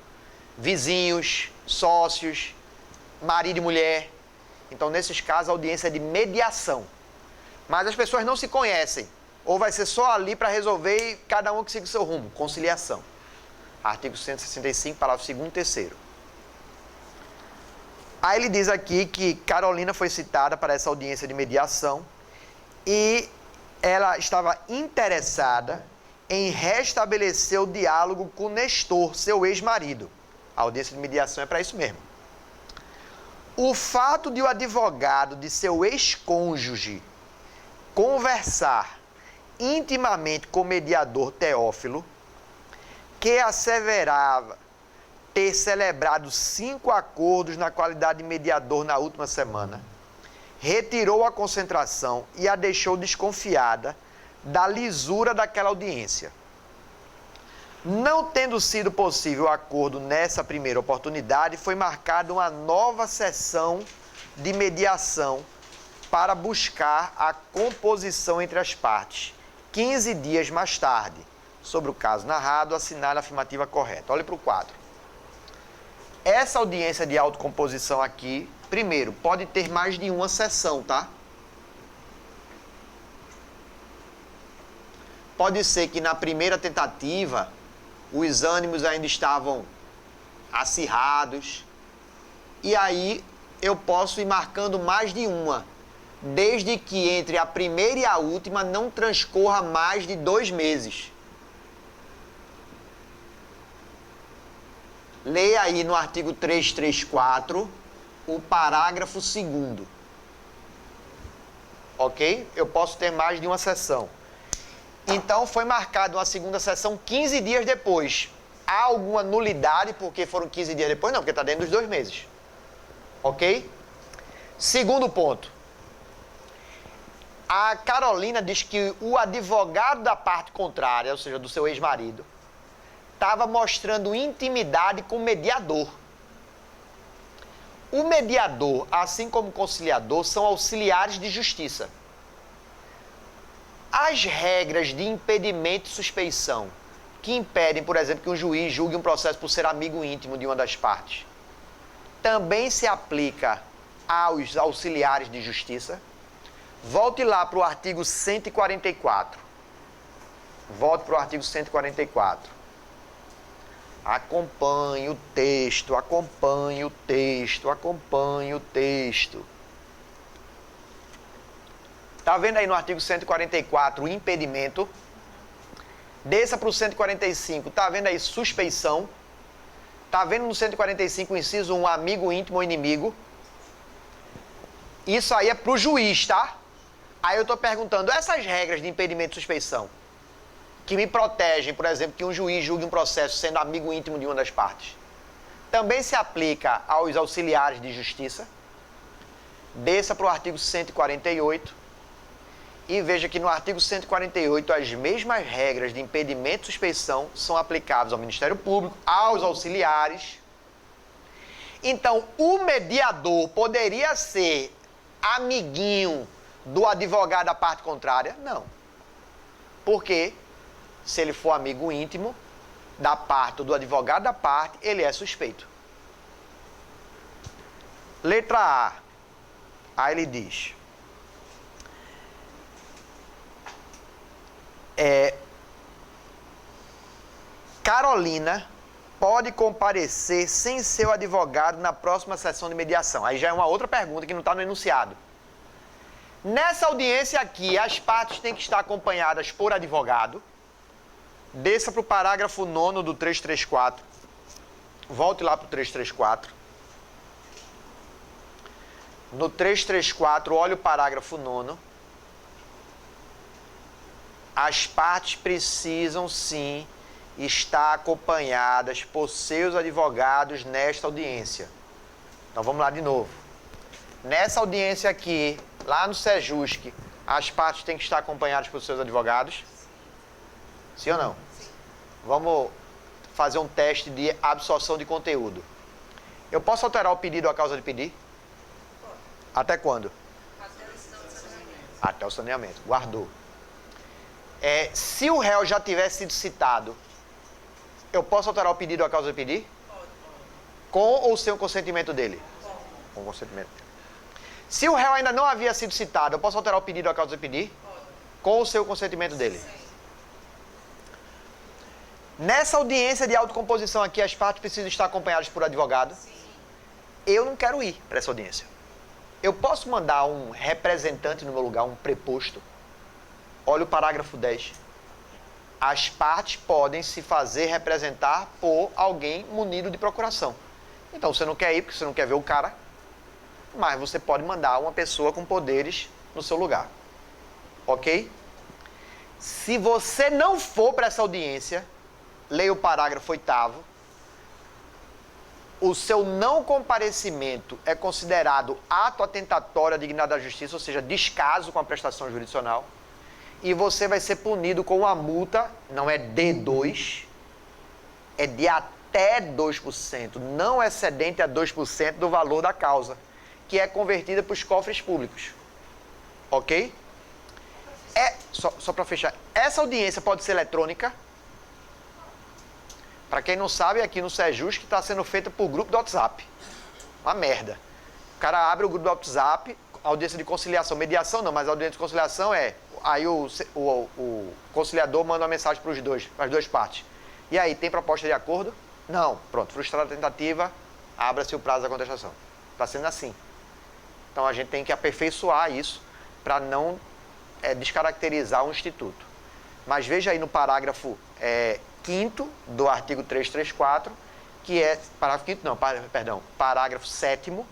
Vizinhos, sócios, marido e mulher. Então, nesses casos, a audiência é de mediação. Mas as pessoas não se conhecem. Ou vai ser só ali para resolver e cada um que siga o seu rumo. Conciliação. Artigo 165, parágrafo 2º e 3º. Aí ele diz aqui que Carolina foi citada para essa audiência de mediação e ela estava interessada em restabelecer o diálogo com Nestor, seu ex-marido. A audiência de mediação é para isso mesmo. O fato de o advogado de seu ex-cônjuge conversar intimamente com o mediador Teófilo que asseverava ter celebrado 5 acordos na qualidade de mediador na última semana, retirou a concentração e a deixou desconfiada da lisura daquela audiência. Não tendo sido possível o acordo nessa primeira oportunidade, foi marcada uma nova sessão de mediação para buscar a composição entre as partes. 15 dias mais tarde, sobre o caso narrado, assinale a afirmativa correta. Olhe para o quadro. Essa audiência de autocomposição aqui, primeiro, pode ter mais de uma sessão, tá? Pode ser que na primeira tentativa os ânimos ainda estavam acirrados e aí eu posso ir marcando mais de uma, desde que entre a primeira e a última não transcorra mais de 2 meses. Leia aí no artigo 334 o parágrafo 2º. Ok? Eu posso ter mais de uma sessão. Então, foi marcada uma segunda sessão 15 dias depois. Há alguma nulidade porque foram 15 dias depois? Não, porque está dentro dos 2 meses. Ok? Segundo ponto. A Carolina diz que o advogado da parte contrária, ou seja, do seu ex-marido, estava mostrando intimidade com o mediador. O mediador, assim como o conciliador, são auxiliares de justiça. As regras de impedimento e suspeição, que impedem, por exemplo, que um juiz julgue um processo por ser amigo íntimo de uma das partes, também se aplica aos auxiliares de justiça. Volte lá para o artigo 144. Volte para o artigo 144. Acompanhe o texto, acompanhe o texto, acompanhe o texto. Está vendo aí no artigo 144 o impedimento? Desça para o 145, está vendo aí suspeição? Está vendo no 145 o inciso 1, amigo íntimo ou inimigo? Isso aí é para o juiz, tá? Aí eu estou perguntando, essas regras de impedimento e suspeição, que me protegem, por exemplo, que um juiz julgue um processo sendo amigo íntimo de uma das partes, também se aplica aos auxiliares de justiça? Desça para o artigo 148 e veja que no artigo 148 as mesmas regras de impedimento e suspeição são aplicáveis ao Ministério Público, aos auxiliares. Então, o mediador poderia ser amiguinho do advogado da parte contrária? Não. Porque se ele for amigo íntimo da parte ou do advogado da parte, ele é suspeito. Letra A. Aí ele diz: Carolina pode comparecer sem seu advogado na próxima sessão de mediação. Aí já é uma outra pergunta que não está no enunciado. Nessa audiência aqui, as partes têm que estar acompanhadas por advogado. Desça para o parágrafo 9º do 334. Volte lá para o 334. No 334, olha o parágrafo 9º. As partes precisam, sim, estar acompanhadas por seus advogados nesta audiência. Então, vamos lá de novo. Nessa audiência aqui, lá no SEJUSC, as partes têm que estar acompanhadas por seus advogados? Sim ou não? Sim. Vamos fazer um teste de absorção de conteúdo. Eu posso alterar o pedido ou a causa de pedir? Pode. Até quando? Até o saneamento. Guardou. Se o réu já tiver sido citado, eu posso alterar o pedido ou a causa de pedir? Pode. Com ou sem o consentimento dele? Pode. Com o consentimento dele. Se o réu ainda não havia sido citado, eu posso alterar o pedido ou a causa de pedir? Pode. Com o seu consentimento dele? Sim. Nessa audiência de autocomposição aqui, as partes precisam estar acompanhadas por advogado? Sim. Eu não quero ir para essa audiência. Eu posso mandar um representante no meu lugar, um preposto? Olha o parágrafo 10. As partes podem se fazer representar por alguém munido de procuração. Então, você não quer ir porque você não quer ver o cara, mas você pode mandar uma pessoa com poderes no seu lugar. Ok? Se você não for para essa audiência, leia o parágrafo 8º. O seu não comparecimento é considerado ato atentatório à dignidade da justiça, ou seja, descaso com a prestação jurisdicional. E você vai ser punido com uma multa, não é de 2, é de até 2%, não excedente a 2% do valor da causa, que é convertida para os cofres públicos. Ok? Só para fechar, essa audiência pode ser eletrônica. Para quem não sabe, aqui no Sejus que está sendo feita por grupo do WhatsApp. Uma merda. O cara abre o grupo do WhatsApp, audiência de conciliação, mediação não, mas a audiência de conciliação é... Aí o conciliador manda uma mensagem para as duas partes. E aí, tem proposta de acordo? Não. Pronto, frustrada a tentativa, abra-se o prazo da contestação. Está sendo assim. Então a gente tem que aperfeiçoar isso para não descaracterizar o instituto. Mas veja aí no parágrafo 5º do artigo 334, que é... Parágrafo 5º não, perdão. Parágrafo 7º,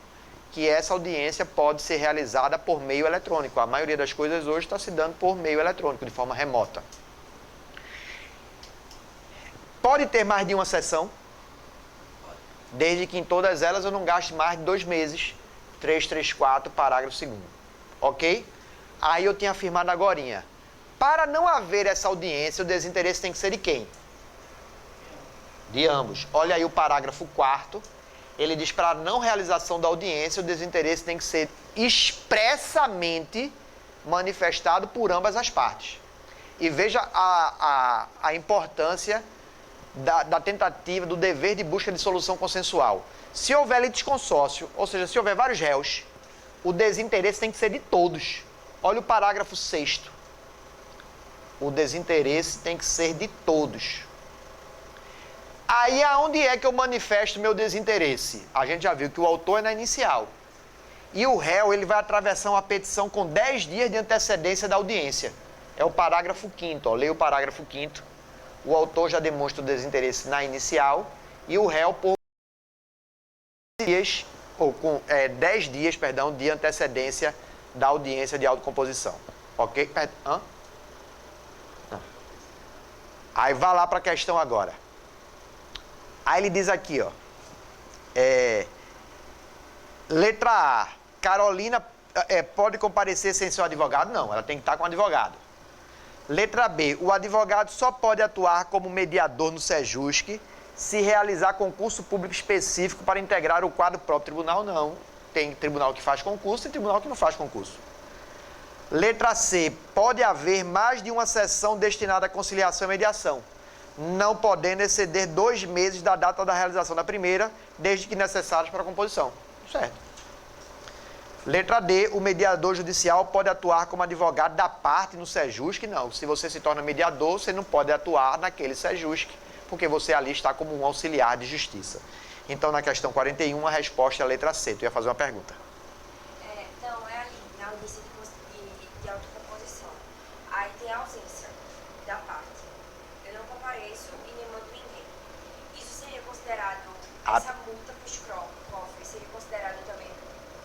que essa audiência pode ser realizada por meio eletrônico. A maioria das coisas hoje está se dando por meio eletrônico, de forma remota. Pode ter mais de uma sessão, desde que em todas elas eu não gaste mais de 2 meses. 334, parágrafo 2º. Ok? Aí eu tinha afirmado agorinha. Para não haver essa audiência, o desinteresse tem que ser de quem? De ambos. Olha aí o parágrafo 4º. Ele diz, para a não realização da audiência, o desinteresse tem que ser expressamente manifestado por ambas as partes. E veja a importância da tentativa, do dever de busca de solução consensual. Se houver litisconsórcio, ou seja, se houver vários réus, o desinteresse tem que ser de todos. Olha o parágrafo 6º. O desinteresse tem que ser de todos. Aí, aonde é que eu manifesto meu desinteresse? A gente já viu que o autor é na inicial. E o réu, ele vai atravessar uma petição com 10 dias de antecedência da audiência. É o parágrafo 5º, ó. Leia o parágrafo 5º. O autor já demonstra o desinteresse na inicial e o réu por 10 dias, de antecedência da audiência de autocomposição. Ok? Hã? Não. Aí, vá lá para a questão agora. Aí ele diz aqui, ó, letra A, Carolina pode comparecer sem seu advogado? Não, ela tem que estar com o advogado. Letra B, o advogado só pode atuar como mediador no Sejusc se realizar concurso público específico para integrar o quadro próprio tribunal? Não, tem tribunal que faz concurso e tribunal que não faz concurso. Letra C, pode haver mais de uma sessão destinada à conciliação e mediação, não podendo exceder 2 meses da data da realização da primeira, desde que necessários para a composição. Certo. Letra D, o mediador judicial pode atuar como advogado da parte no Sejusc? Não. Se você se torna mediador, você não pode atuar naquele Sejusc, porque você ali está como um auxiliar de justiça. Então, na questão 41, a resposta é a letra C. Tu ia fazer uma pergunta. Não, é ali, na audiência de autocomposição. Aí tem a ausência da parte. Eu não compareço e nem mando ninguém. Isso seria considerado, essa multa para os cofres, seria considerado também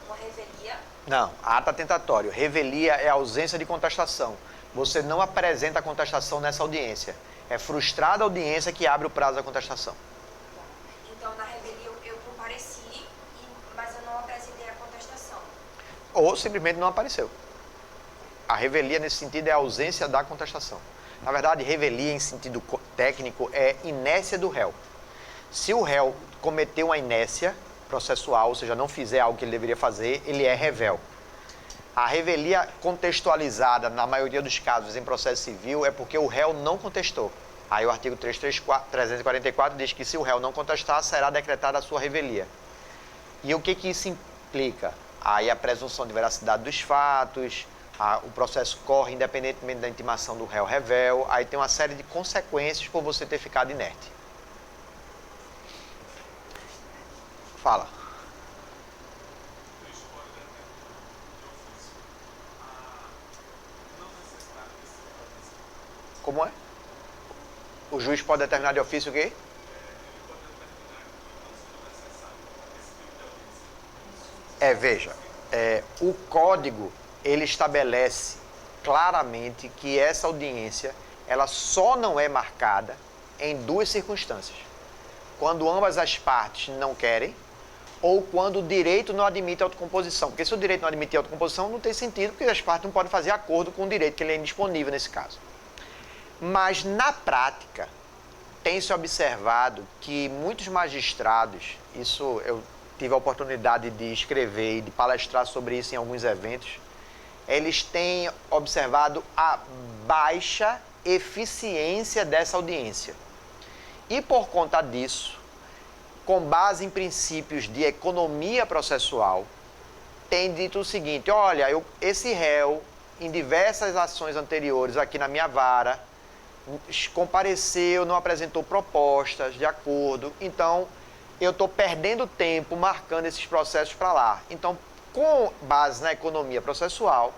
uma revelia? Não, ato atentatório. Revelia é ausência de contestação. Você não apresenta a contestação nessa audiência. É frustrada a audiência que abre o prazo da contestação. Então, na revelia eu compareci, mas eu não apresentei a contestação. Ou simplesmente não apareceu. A revelia, nesse sentido, é a ausência da contestação. Na verdade, revelia, em sentido técnico, é inércia do réu. Se o réu cometeu uma inércia processual, ou seja, não fizer algo que ele deveria fazer, ele é revel. A revelia contextualizada, na maioria dos casos em processo civil, é porque o réu não contestou. Aí o artigo 344 diz que se o réu não contestar, será decretada a sua revelia. E o que isso implica? Aí a presunção de veracidade dos fatos, o processo corre independentemente da intimação do réu revel, aí tem uma série de consequências por você ter ficado inerte. Fala. Como é? O juiz pode determinar de ofício o quê? Veja, o código, ele estabelece claramente que essa audiência, ela só não é marcada em duas circunstâncias. Quando ambas as partes não querem, ou quando o direito não admite autocomposição. Porque se o direito não admite autocomposição, não tem sentido, porque as partes não podem fazer acordo com o direito, que ele é indisponível nesse caso. Mas, na prática, tem se observado que muitos magistrados, isso eu tive a oportunidade de escrever e de palestrar sobre isso em alguns eventos, eles têm observado a baixa eficiência dessa audiência. E por conta disso, com base em princípios de economia processual, tem dito o seguinte: olha, esse réu, em diversas ações anteriores aqui na minha vara, compareceu, não apresentou propostas de acordo, então eu estou perdendo tempo marcando esses processos para lá. Então, com base na economia processual,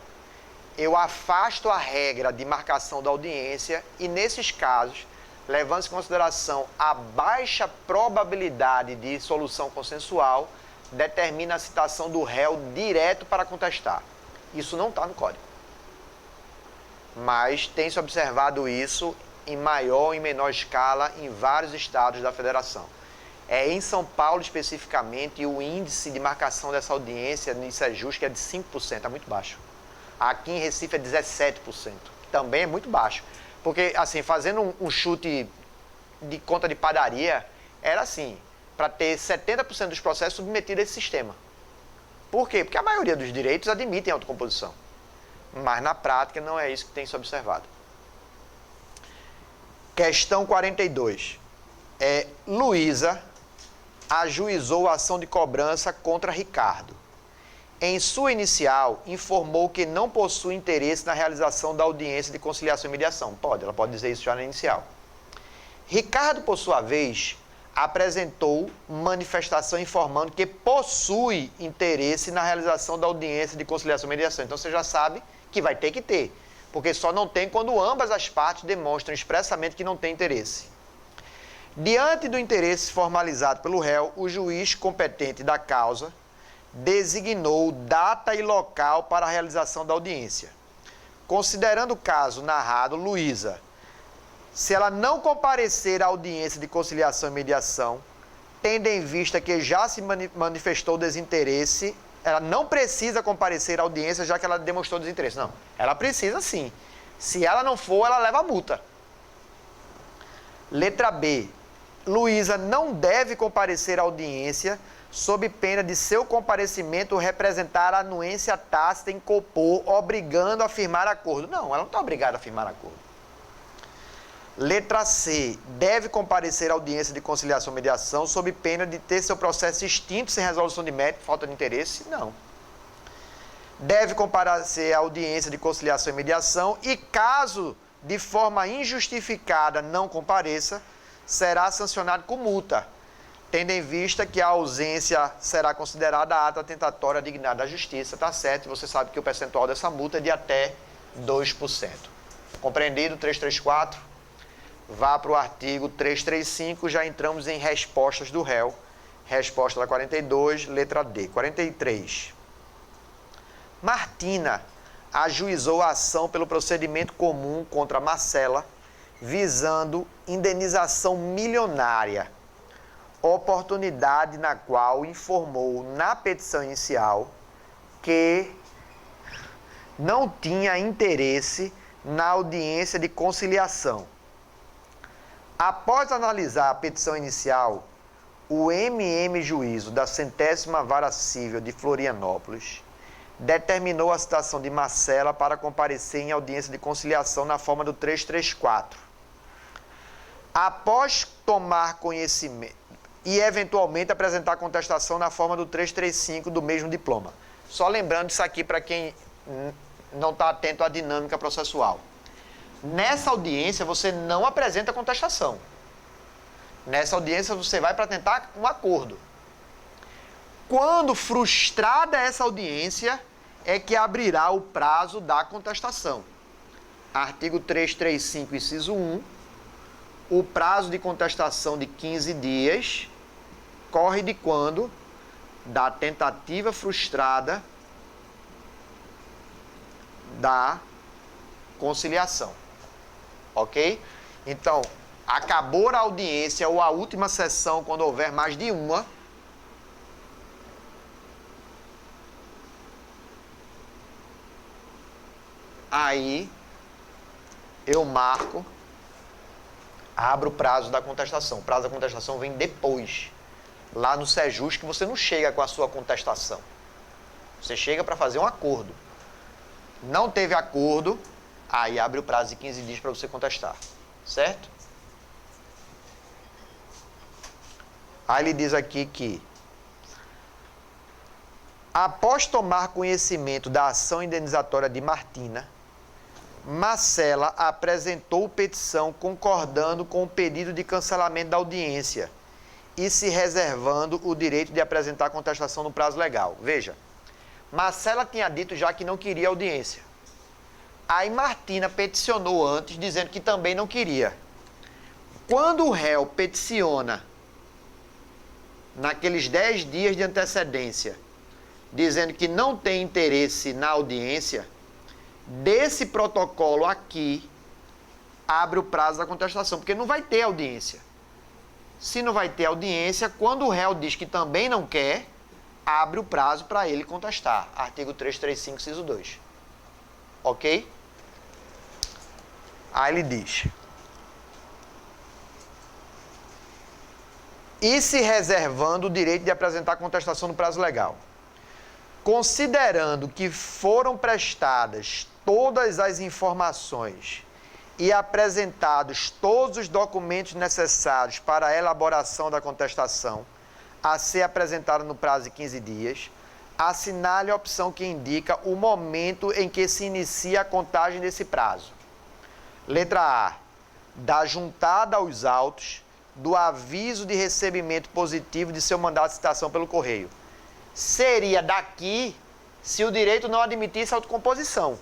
eu afasto a regra de marcação da audiência e, nesses casos, levando-se em consideração a baixa probabilidade de solução consensual, determina a citação do réu direto para contestar. Isso não está no Código. Mas tem-se observado isso em maior e menor escala em vários estados da federação. Em São Paulo, especificamente, o índice de marcação dessa audiência no ICEJUS que é de 5%, é muito baixo. Aqui em Recife é 17%, que também é muito baixo. Porque, assim, fazendo um chute de conta de padaria, era assim, para ter 70% dos processos submetidos a esse sistema. Por quê? Porque a maioria dos direitos admitem autocomposição. Mas, na prática, não é isso que tem se observado. Questão 42. Luísa ajuizou a ação de cobrança contra Ricardo. Em sua inicial, informou que não possui interesse na realização da audiência de conciliação e mediação. Ela pode dizer isso já na inicial. Ricardo, por sua vez, apresentou manifestação informando que possui interesse na realização da audiência de conciliação e mediação. Então, você já sabe que vai ter que ter, porque só não tem quando ambas as partes demonstram expressamente que não tem interesse. Diante do interesse formalizado pelo réu, o juiz competente da causa designou data e local para a realização da audiência. Considerando o caso narrado, Luísa, se ela não comparecer à audiência de conciliação e mediação, tendo em vista que já se manifestou desinteresse, ela não precisa comparecer à audiência, já que ela demonstrou desinteresse. Não, ela precisa sim. Se ela não for, ela leva a multa. Letra B. Luísa não deve comparecer à audiência sob pena de seu comparecimento representar a anuência tácita em copor, obrigando a firmar acordo. Não, ela não está obrigada a firmar acordo. Letra C. Deve comparecer à audiência de conciliação e mediação sob pena de ter seu processo extinto sem resolução de mérito, falta de interesse? Não. Deve comparecer à audiência de conciliação e mediação e, caso de forma injustificada não compareça, será sancionado com multa, tendo em vista que a ausência será considerada ata tentatória dignada da justiça, tá certo? E você sabe que o percentual dessa multa é de até 2%. Compreendido? 334? Vá para o artigo 335, já entramos em respostas do réu. Resposta da 42, letra D. 43. Martina ajuizou a ação pelo procedimento comum contra Marcela, visando indenização milionária, oportunidade na qual informou na petição inicial que não tinha interesse na audiência de conciliação. Após analisar a petição inicial, o MM Juízo da 100ª Vara Civil de Florianópolis determinou a citação de Marcela para comparecer em audiência de conciliação na forma do 334. Após tomar conhecimento e eventualmente apresentar contestação na forma do 335 do mesmo diploma. Só lembrando isso aqui para quem não está atento à dinâmica processual. Nessa audiência você não apresenta contestação. Nessa audiência você vai para tentar um acordo. Quando frustrada essa audiência, é que abrirá o prazo da contestação. Artigo 335, inciso 1. O prazo de contestação de 15 dias corre de quando? Da tentativa frustrada da conciliação. Ok? Então, acabou a audiência ou a última sessão, quando houver mais de uma, aí eu marco, abro o prazo da contestação. O prazo da contestação vem depois, lá no SEJUS, que você não chega com a sua contestação. Você chega para fazer um acordo. Não teve acordo, aí abre o prazo de 15 dias para você contestar. Certo? Aí ele diz aqui que, após tomar conhecimento da ação indenizatória de Martina, Marcela apresentou petição concordando com o pedido de cancelamento da audiência e se reservando o direito de apresentar contestação no prazo legal. Veja, Marcela tinha dito já que não queria audiência. Aí Martina peticionou antes, dizendo que também não queria. Quando o réu peticiona, naqueles 10 dias de antecedência, dizendo que não tem interesse na audiência, desse protocolo aqui, abre o prazo da contestação, porque não vai ter audiência. Se não vai ter audiência, quando o réu diz que também não quer, abre o prazo para ele contestar. Artigo 335, inciso 2. Ok? Aí ele diz: e se reservando o direito de apresentar contestação no prazo legal. Considerando que foram prestadas todas as informações e apresentados todos os documentos necessários para a elaboração da contestação, a ser apresentada no prazo de 15 dias, assinale a opção que indica o momento em que se inicia a contagem desse prazo. Letra A. Da juntada aos autos do aviso de recebimento positivo de seu mandado de citação pelo correio. Seria daqui se o direito não admitisse autocomposição.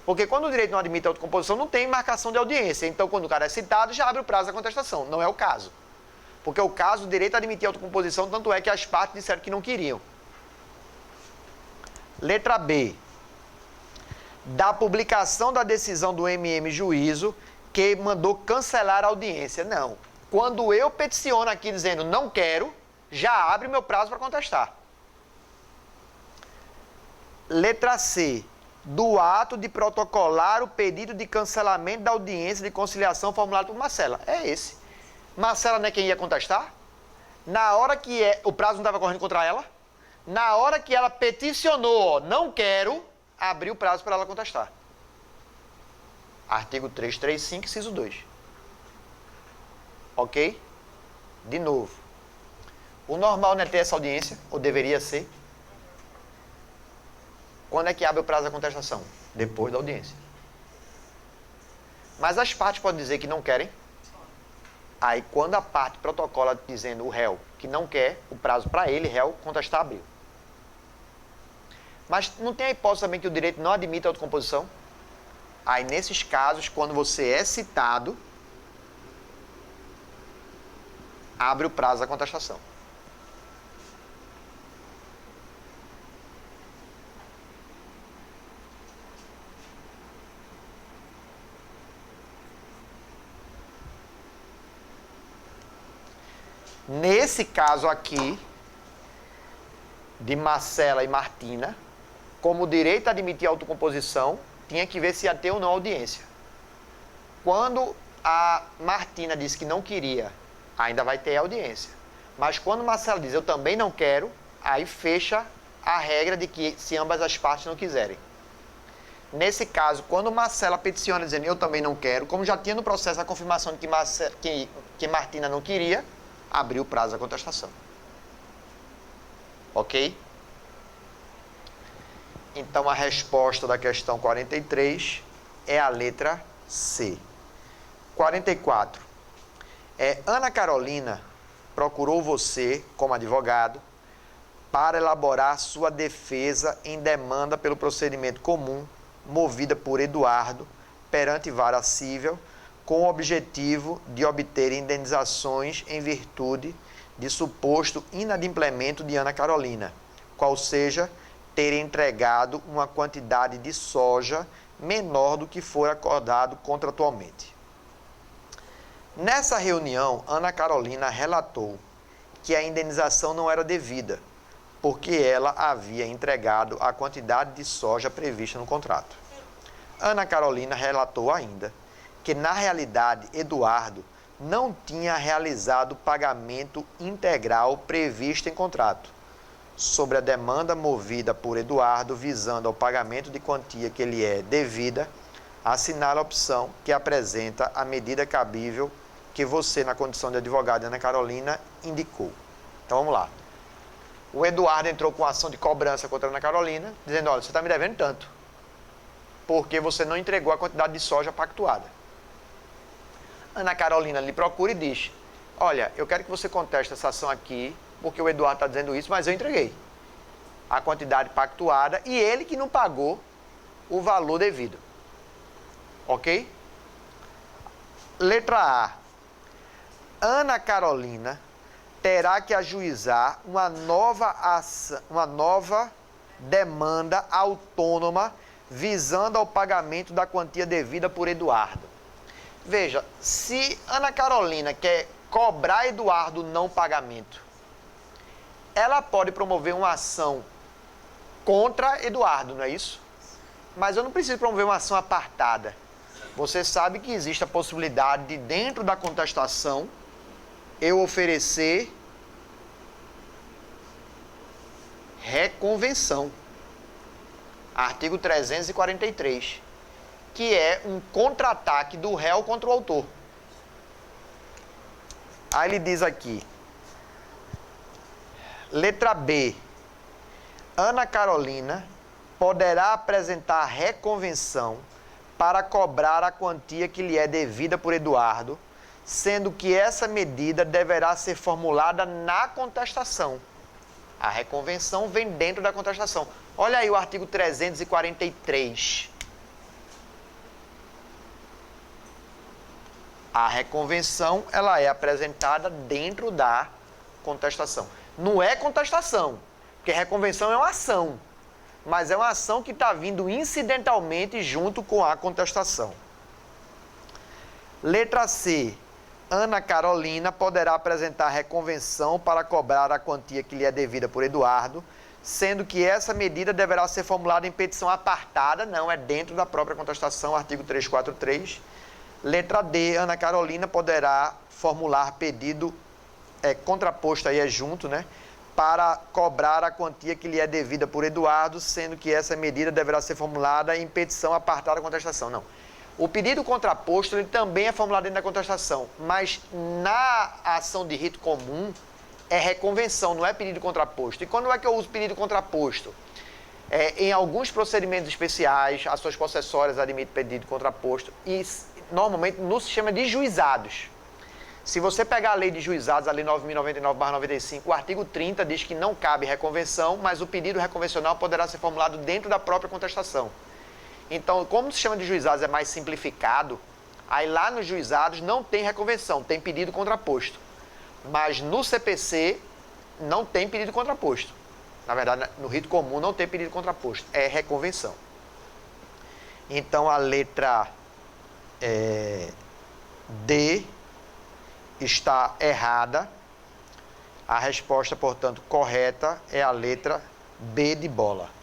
Porque quando o direito não admite autocomposição, não tem marcação de audiência. Então, quando o cara é citado, já abre o prazo da contestação. Não é o caso. Porque o caso, o direito a admitir autocomposição, tanto é que as partes disseram que não queriam. Letra B. Da publicação da decisão do MM Juízo, que mandou cancelar a audiência. Não. Quando eu peticiono aqui dizendo não quero, já abre meu prazo para contestar. Letra C. Do ato de protocolar o pedido de cancelamento da audiência de conciliação formulado por Marcela. É esse. Marcela não é quem ia contestar? Na hora que o prazo não estava correndo contra ela? Na hora que ela peticionou, não quero, abriu o prazo para ela contestar. Artigo 335, inciso 2. Ok? De novo. O normal não é ter essa audiência, ou deveria ser. Quando é que abre o prazo da contestação? Depois da audiência. Mas as partes podem dizer que não querem. Aí, quando a parte protocola dizendo o réu que não quer, o prazo para ele, réu, contestar, abriu. Mas não tem a hipótese também que o direito não admite a autocomposição? Aí, nesses casos, quando você é citado, abre o prazo da contestação. Nesse caso aqui, de Marcela e Martina, como o direito a admitir a autocomposição, tinha que ver se ia ter ou não audiência. Quando a Martina disse que não queria, ainda vai ter audiência. Mas quando Marcela diz eu também não quero, aí fecha a regra de que se ambas as partes não quiserem. Nesse caso, quando Marcela peticiona dizendo eu também não quero, como já tinha no processo a confirmação de que Martina não queria, abriu o prazo da contestação. Ok? Então, a resposta da questão 43 é a letra C. 44. Ana Carolina procurou você, como advogado, para elaborar sua defesa em demanda pelo procedimento comum, movida por Eduardo, perante vara cível, com o objetivo de obter indenizações em virtude de suposto inadimplemento de Ana Carolina, qual seja ter entregado uma quantidade de soja menor do que for acordado contratualmente. Nessa reunião, Ana Carolina relatou que a indenização não era devida, porque ela havia entregado a quantidade de soja prevista no contrato. Ana Carolina relatou ainda que, na realidade, Eduardo não tinha realizado o pagamento integral previsto em contrato, sobre a demanda movida por Eduardo visando ao pagamento de quantia que lhe é devida, assinala a opção que apresenta a medida cabível que você, na condição de advogada Ana Carolina, indicou. Então vamos lá. O Eduardo entrou com ação de cobrança contra a Ana Carolina, dizendo: olha, você está me devendo tanto, porque você não entregou a quantidade de soja pactuada. Ana Carolina lhe procura e diz: olha, eu quero que você conteste essa ação aqui, porque o Eduardo está dizendo isso, mas eu entreguei a quantidade pactuada e ele que não pagou o valor devido. Ok? Letra A. Ana Carolina terá que ajuizar uma nova demanda autônoma visando ao pagamento da quantia devida por Eduardo. Veja, se Ana Carolina quer cobrar Eduardo não pagamento, ela pode promover uma ação contra Eduardo, não é isso? Mas eu não preciso promover uma ação apartada. Você sabe que existe a possibilidade de, dentro da contestação, eu oferecer reconvenção. Artigo 343, que é um contra-ataque do réu contra o autor. Aí ele diz aqui, letra B, Ana Carolina poderá apresentar reconvenção para cobrar a quantia que lhe é devida por Eduardo, sendo que essa medida deverá ser formulada na contestação. A reconvenção vem dentro da contestação. Olha aí o artigo 343. A reconvenção, ela é apresentada dentro da contestação. Não é contestação, porque reconvenção é uma ação, mas é uma ação que está vindo incidentalmente junto com a contestação. Letra C. Ana Carolina poderá apresentar reconvenção para cobrar a quantia que lhe é devida por Eduardo, sendo que essa medida deverá ser formulada em petição apartada, não é dentro da própria contestação, artigo 343. Letra D. Ana Carolina poderá formular pedido contraposto, aí é junto, né? Para cobrar a quantia que lhe é devida por Eduardo, sendo que essa medida deverá ser formulada em petição apartada da contestação. Não. O pedido contraposto ele também é formulado dentro da contestação, mas na ação de rito comum é reconvenção, não é pedido contraposto. E quando é que eu uso pedido contraposto? Em alguns procedimentos especiais, ações possessórias admitem pedido contraposto e normalmente no sistema de juizados. Se você pegar a lei de juizados, a lei 9.099/95, o artigo 30 diz que não cabe reconvenção, mas o pedido reconvencional poderá ser formulado dentro da própria contestação. Então, como o sistema de juizados é mais simplificado, aí lá nos juizados não tem reconvenção, tem pedido contraposto. Mas no CPC não tem pedido contraposto. Na verdade, no rito comum não tem pedido contraposto, é reconvenção. Então, a letra D está errada. A resposta, portanto, correta é a letra B de bola.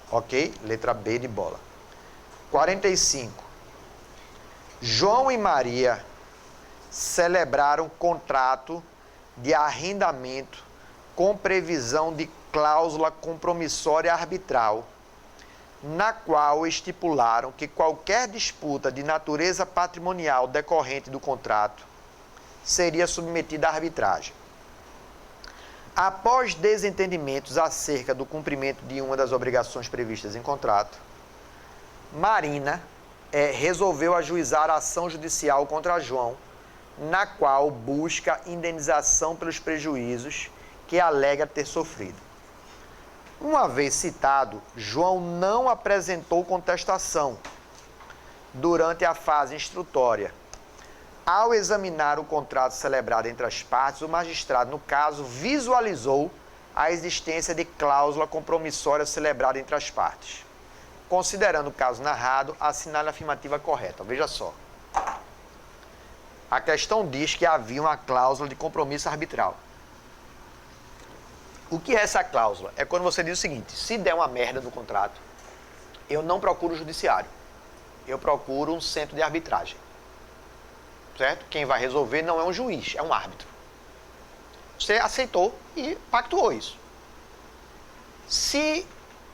Ok? Letra B de bola. 45. João e Maria celebraram contrato de arrendamento com previsão de cláusula compromissória arbitral, na qual estipularam que qualquer disputa de natureza patrimonial decorrente do contrato seria submetida à arbitragem. Após desentendimentos acerca do cumprimento de uma das obrigações previstas em contrato, Marina resolveu ajuizar a ação judicial contra João, na qual busca indenização pelos prejuízos que alega ter sofrido. Uma vez citado, João não apresentou contestação durante a fase instrutória. Ao examinar o contrato celebrado entre as partes, o magistrado, no caso, visualizou a existência de cláusula compromissória celebrada entre as partes. Considerando o caso narrado, assinale a afirmativa correta. Veja só. A questão diz que havia uma cláusula de compromisso arbitral. O que é essa cláusula? É quando você diz o seguinte: se der uma merda no contrato, eu não procuro o judiciário. Eu procuro um centro de arbitragem. Certo? Quem vai resolver não é um juiz, é um árbitro. Você aceitou e pactuou isso. Se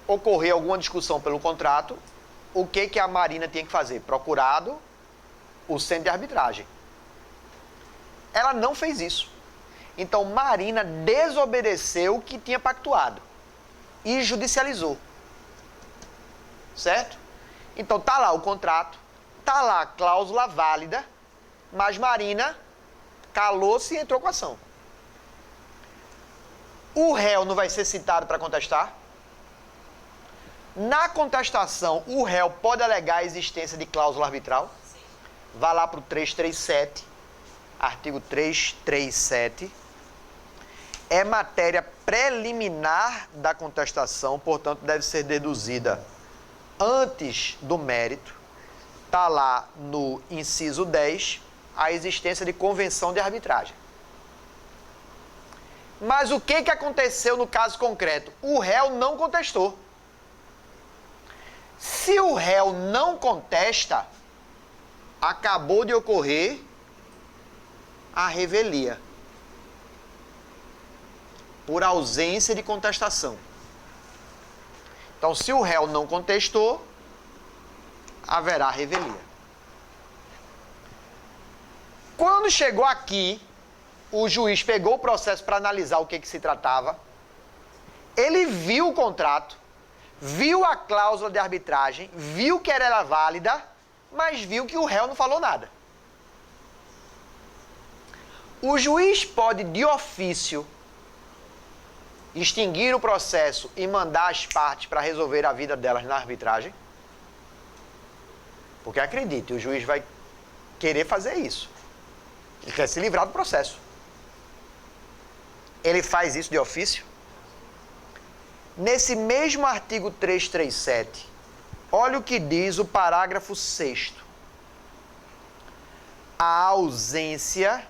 ocorrer alguma discussão pelo contrato, o que a Marina tinha que fazer? Procurado o centro de arbitragem. Ela não fez isso. Então, Marina desobedeceu o que tinha pactuado e judicializou. Certo? Então, tá lá o contrato, tá lá a cláusula válida, mas Marina calou-se e entrou com a ação. O réu não vai ser citado para contestar? Na contestação, o réu pode alegar a existência de cláusula arbitral? Sim. Vá lá para o 337, artigo 337. É matéria preliminar da contestação, portanto, deve ser deduzida antes do mérito. Está lá no inciso 10, a existência de convenção de arbitragem. Mas o que aconteceu no caso concreto? O réu não contestou. Se o réu não contesta, acabou de ocorrer a revelia, por ausência de contestação. Então, se o réu não contestou, haverá revelia. Quando chegou aqui, o juiz pegou o processo para analisar o que se tratava, ele viu o contrato, viu a cláusula de arbitragem, viu que era válida, mas viu que o réu não falou nada. O juiz pode, de ofício, extinguir o processo e mandar as partes para resolver a vida delas na arbitragem? Porque acredite, o juiz vai querer fazer isso. Ele quer se livrar do processo. Ele faz isso de ofício? Nesse mesmo artigo 337, olha o que diz o parágrafo 6º. A ausência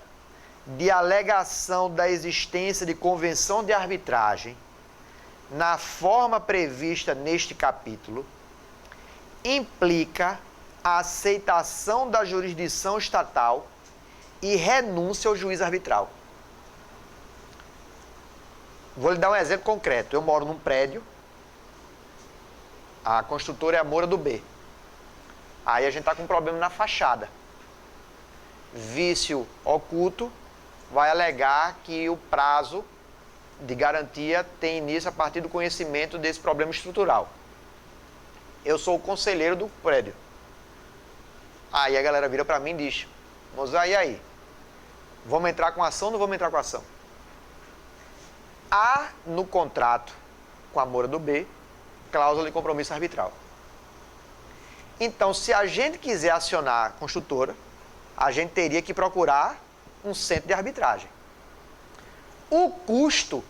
de alegação da existência de convenção de arbitragem na forma prevista neste capítulo implica a aceitação da jurisdição estatal e renúncia ao juiz arbitral. Vou lhe dar um exemplo concreto. Eu moro num prédio, a construtora é a Moura do B. Aí a gente está com um problema na fachada. Vício oculto vai alegar que o prazo de garantia tem início a partir do conhecimento desse problema estrutural. Eu sou o conselheiro do prédio. Aí a galera vira para mim e diz: Mozart, e aí? Vamos entrar com ação ou não vamos entrar com ação? Há no contrato com a Moura do B cláusula de compromisso arbitral. Então, se a gente quiser acionar a construtora, a gente teria que procurar um centro de arbitragem. O custo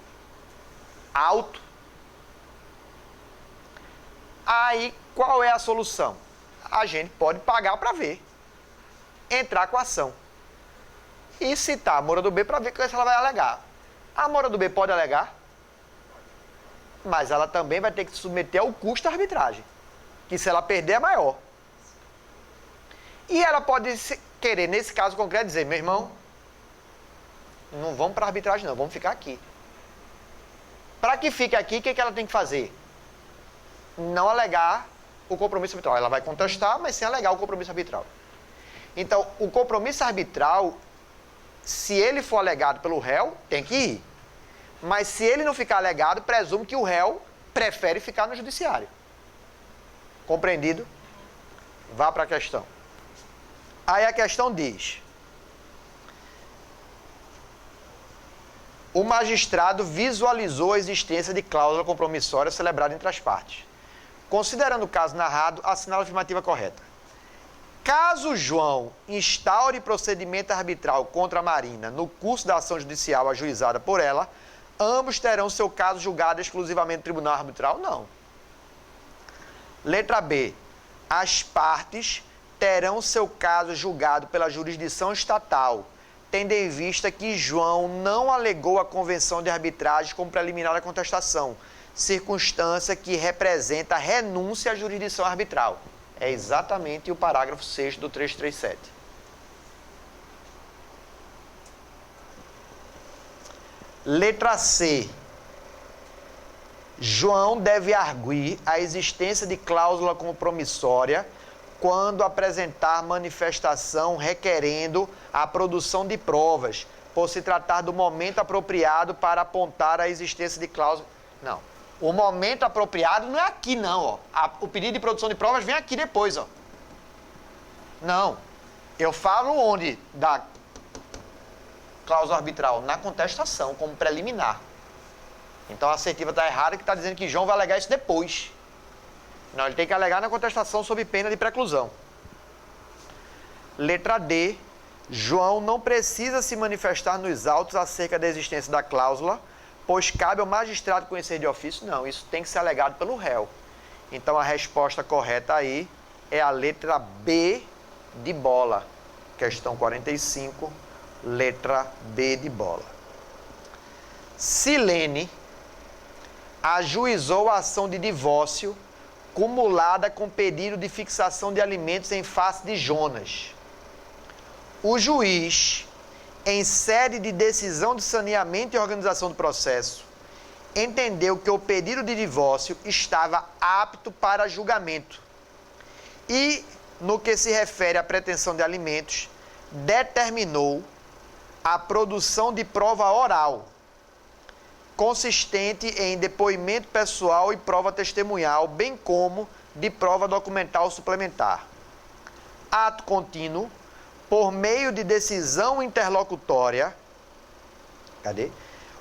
alto. Aí, qual é a solução? A gente pode pagar para ver, entrar com a ação e citar a Moura do B para ver o que ela vai alegar. A Moura do B pode alegar, mas ela também vai ter que se submeter ao custo da arbitragem, que se ela perder é maior. E ela pode querer, nesse caso concreto, dizer: meu irmão, não vamos para a arbitragem não, vamos ficar aqui. Para que fique aqui, o que ela tem que fazer? Não alegar o compromisso arbitral. Ela vai contestar, mas sem alegar o compromisso arbitral. Então, o compromisso arbitral, se ele for alegado pelo réu, tem que ir. Mas se ele não ficar alegado, presume que o réu prefere ficar no judiciário. Compreendido? Vá para a questão. Aí a questão diz: o magistrado visualizou a existência de cláusula compromissória celebrada entre as partes. Considerando o caso narrado, assinala a afirmativa correta. Caso João instaure procedimento arbitral contra a Marina no curso da ação judicial ajuizada por ela, ambos terão seu caso julgado exclusivamente no tribunal arbitral? Não. Letra B. As partes terão seu caso julgado pela jurisdição estatal, tendo em vista que João não alegou a convenção de arbitragem como preliminar à contestação, circunstância que representa a renúncia à jurisdição arbitral. É exatamente o parágrafo 6º do 337. Letra C. João deve arguir a existência de cláusula compromissória quando apresentar manifestação requerendo a produção de provas, por se tratar do momento apropriado para apontar a existência de cláusula. Não. O momento apropriado não é aqui, não. Ó. O pedido de produção de provas vem aqui depois. Ó. Não. Eu falo onde da cláusula arbitral? Na contestação, como preliminar. Então a assertiva está errada, que está dizendo que João vai alegar isso depois. Não, ele tem que alegar na contestação sob pena de preclusão. Letra D. João não precisa se manifestar nos autos acerca da existência da cláusula, pois cabe ao magistrado conhecer de ofício. Não, isso tem que ser alegado pelo réu. Então a resposta correta aí é a letra B de bola. Questão 45, letra B de bola. Silene ajuizou a ação de divórcio cumulada com pedido de fixação de alimentos em face de Jonas. O juiz, em sede de decisão de saneamento e organização do processo, entendeu que o pedido de divórcio estava apto para julgamento e, no que se refere à pretensão de alimentos, determinou a produção de prova oral, consistente em depoimento pessoal e prova testemunhal, bem como de prova documental suplementar. Ato contínuo, por meio de decisão interlocutória,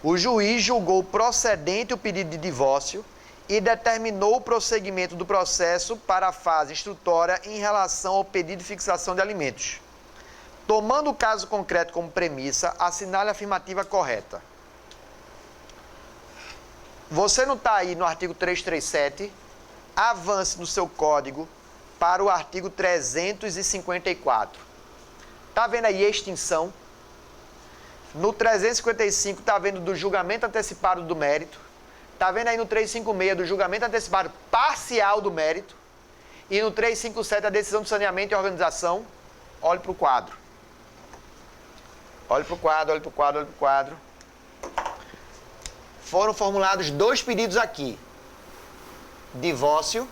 o juiz julgou procedente o pedido de divórcio e determinou o prosseguimento do processo para a fase instrutória em relação ao pedido de fixação de alimentos. Tomando o caso concreto como premissa, assinale a afirmativa correta. Você não está aí no artigo 337, avance no seu código para o artigo 354. Está vendo aí extinção? No 355 está vendo do julgamento antecipado do mérito. Está vendo aí no 356 do julgamento antecipado parcial do mérito. E no 357 a decisão de saneamento e organização. Olhe para o quadro. Olhe para o quadro, olhe para o quadro, olhe para o quadro. Foram formulados 2 pedidos aqui. Divórcio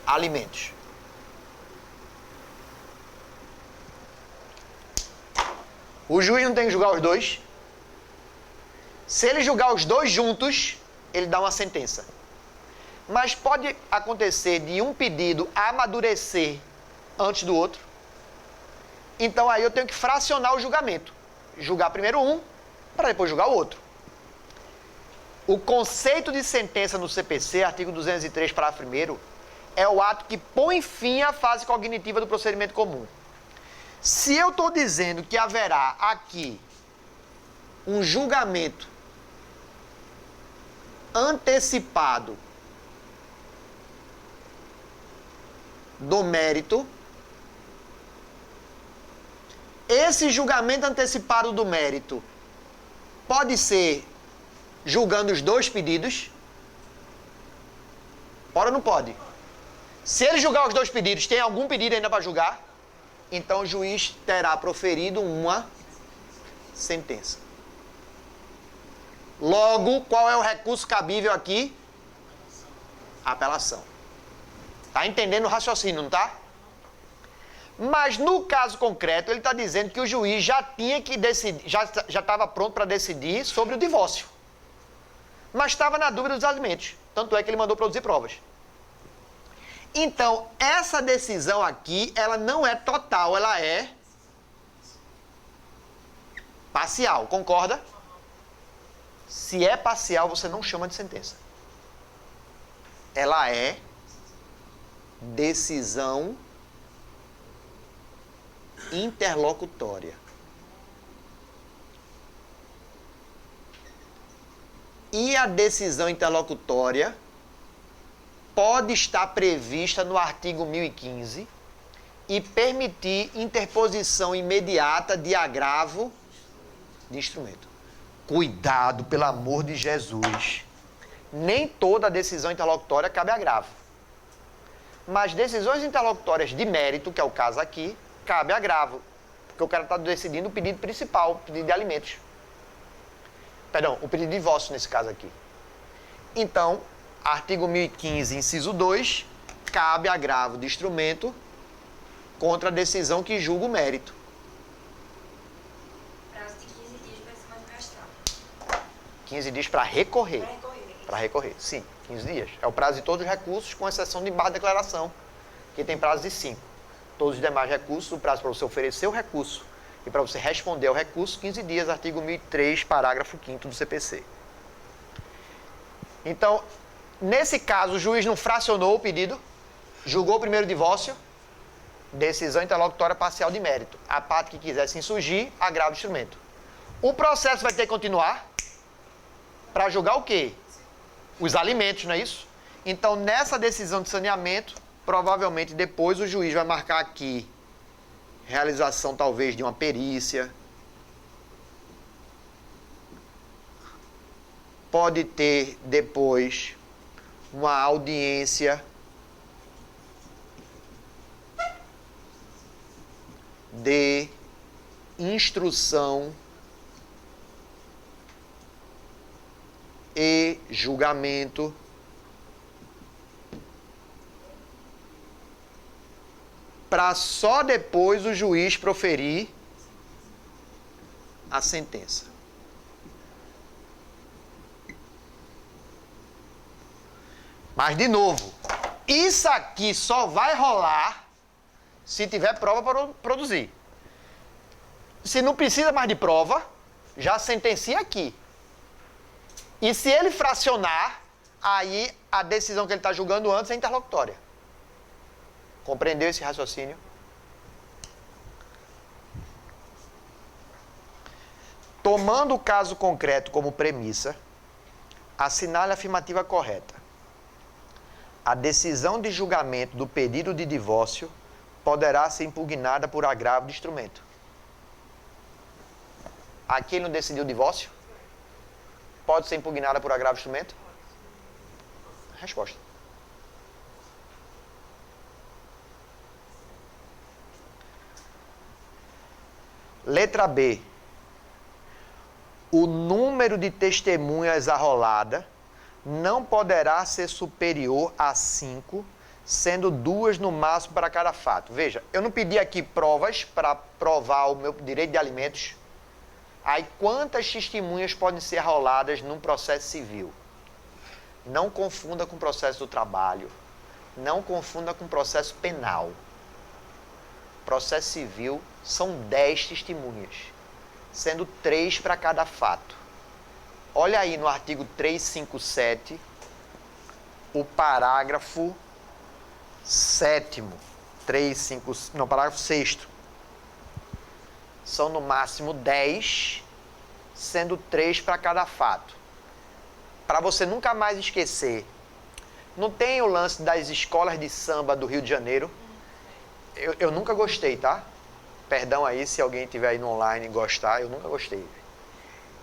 alimentos. O juiz não tem que julgar os 2. Se ele julgar os 2 juntos, ele dá uma sentença. Mas pode acontecer de um pedido amadurecer antes do outro. Então aí eu tenho que fracionar o julgamento. Julgar primeiro um, para depois julgar o outro. O conceito de sentença no CPC, artigo 203, parágrafo 1º, é o ato que põe fim à fase cognitiva do procedimento comum. Se eu estou dizendo que haverá aqui um julgamento antecipado do mérito, esse julgamento antecipado do mérito pode ser julgando os 2 pedidos? Pode ou não pode? Se ele julgar os 2 pedidos, tem algum pedido ainda para julgar? Então o juiz terá proferido uma sentença. Logo, qual é o recurso cabível aqui? Apelação. Tá entendendo o raciocínio, não tá? Mas no caso concreto, ele está dizendo que o juiz já tinha que decidir, já estava pronto para decidir sobre o divórcio. Mas estava na dúvida dos alimentos. Tanto é que ele mandou produzir provas. Então, essa decisão aqui, ela não é total, ela é parcial, concorda? Se é parcial, você não chama de sentença. Ela é decisão interlocutória. E a decisão interlocutória pode estar prevista no artigo 1015 e permitir interposição imediata de agravo de instrumento. Cuidado, pelo amor de Jesus. Nem toda decisão interlocutória cabe agravo. Mas decisões interlocutórias de mérito, que é o caso aqui, cabe agravo. Porque o cara está decidindo o pedido principal, o pedido de alimentos. Perdão, o pedido de divórcio nesse caso aqui. Então, artigo 1015, inciso 2, cabe agravo de instrumento contra a decisão que julga o mérito. Prazo de 15 dias para cima do magistrado. 15 dias para recorrer. Para recorrer. Para recorrer, sim, 15 dias. É o prazo de todos os recursos, com exceção de embargo de declaração, que tem prazo de 5. Todos os demais recursos, o prazo para você oferecer o recurso e para você responder ao recurso, 15 dias, artigo 1003, parágrafo 5º do CPC. Então, nesse caso, o juiz não fracionou o pedido, julgou o primeiro divórcio, decisão interlocutória parcial de mérito. A parte que quiser se insurgir, agrava o instrumento. O processo vai ter que continuar para julgar o quê? Os alimentos, não é isso? Então, nessa decisão de saneamento, provavelmente depois o juiz vai marcar aqui realização talvez de uma perícia. Pode ter depois uma audiência de instrução e julgamento para só depois o juiz proferir a sentença. Mas, de novo, isso aqui só vai rolar se tiver prova para produzir. Se não precisa mais de prova, já sentencia aqui. E se ele fracionar, aí a decisão que ele está julgando antes é interlocutória. Compreendeu esse raciocínio? Tomando o caso concreto como premissa, assinale a afirmativa correta. A decisão de julgamento do pedido de divórcio poderá ser impugnada por agravo de instrumento. Aqui ele não decidiu o divórcio? Pode ser impugnada por agravo de instrumento? Resposta. Letra B. O número de testemunhas arrolada não poderá ser superior a 5, sendo 2 no máximo para cada fato. Veja, eu não pedi aqui provas para provar o meu direito de alimentos. Aí, quantas testemunhas podem ser arroladas num processo civil? Não confunda com o processo do trabalho. Não confunda com o processo penal. Processo civil são 10 testemunhas, sendo 3 para cada fato. Olha aí no artigo 357, o parágrafo 7º. Parágrafo 6º. São no máximo 10, sendo 3 para cada fato. Para você nunca mais esquecer. Não tem o lance das escolas de samba do Rio de Janeiro? Eu nunca gostei, tá? Perdão aí se alguém estiver aí no online e gostar, eu nunca gostei.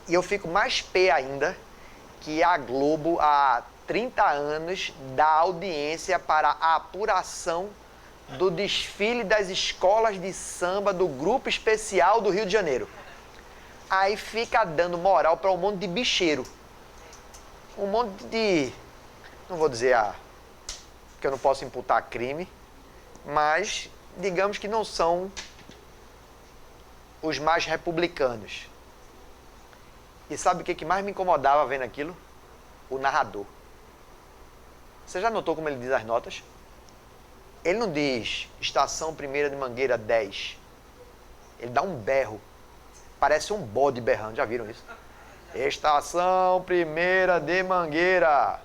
E eu fico mais pé ainda que a Globo, há 30 anos, dá audiência para a apuração do desfile das escolas de samba do Grupo Especial do Rio de Janeiro. Aí fica dando moral para um monte de bicheiro. Um monte de... Não vou dizer que eu não posso imputar crime, mas digamos que não são os mais republicanos. E sabe o que mais me incomodava vendo aquilo? O narrador. Você já notou como ele diz as notas? Ele não diz estação primeira de Mangueira 10. Ele dá um berro. Parece um bode berrando. Já viram isso? Estação primeira de Mangueira.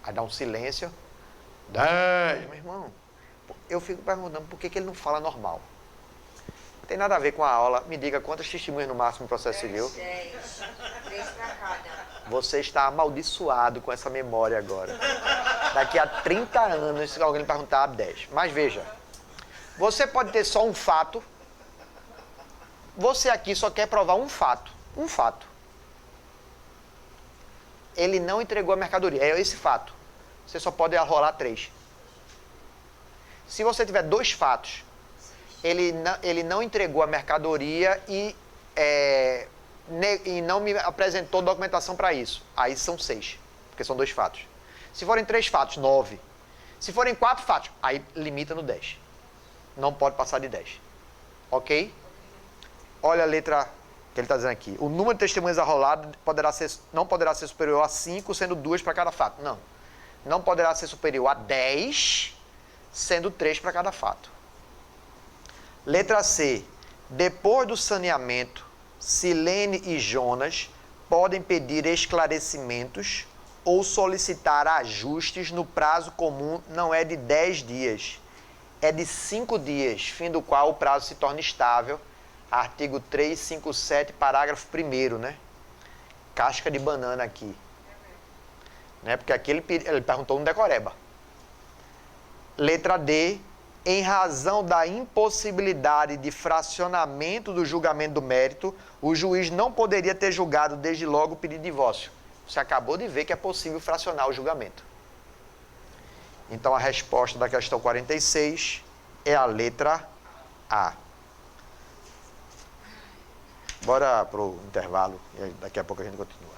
Aí dá um silêncio. 10. Meu irmão, eu fico perguntando por que ele não fala normal. Não tem nada a ver com a aula. Me diga quantas testemunhas no máximo no processo civil. 10. 3 para cada. Você está amaldiçoado com essa memória agora. Daqui a 30 anos, se alguém lhe perguntar, abdeste. Mas veja, você pode ter só um fato. Você aqui só quer provar um fato. Um fato. Ele não entregou a mercadoria. É esse fato. Você só pode rolar 3. Se você tiver 2 fatos, ele não entregou a mercadoria e não me apresentou documentação para isso. Aí são 6, porque são 2 fatos. Se forem 3 fatos, 9. Se forem 4 fatos, aí limita no 10. Não pode passar de 10. Ok? Olha a letra que ele está dizendo aqui. O número de testemunhas arroladas não poderá ser superior a 5, sendo 2 para cada fato. Não. Não poderá ser superior a 10, sendo 3 para cada fato. Letra C. Depois do saneamento, Silene e Jonas podem pedir esclarecimentos ou solicitar ajustes no prazo comum, não é de 10 dias, é de 5 dias, fim do qual o prazo se torna estável. Artigo 357, parágrafo 1º, né? Casca de banana aqui. Né? Porque aqui ele perguntou no decoreba. Letra D. Em razão da impossibilidade de fracionamento do julgamento do mérito, o juiz não poderia ter julgado desde logo o pedido de divórcio. Você acabou de ver que é possível fracionar o julgamento. Então a resposta da questão 46 é a letra A. Bora para o intervalo e daqui a pouco a gente continua.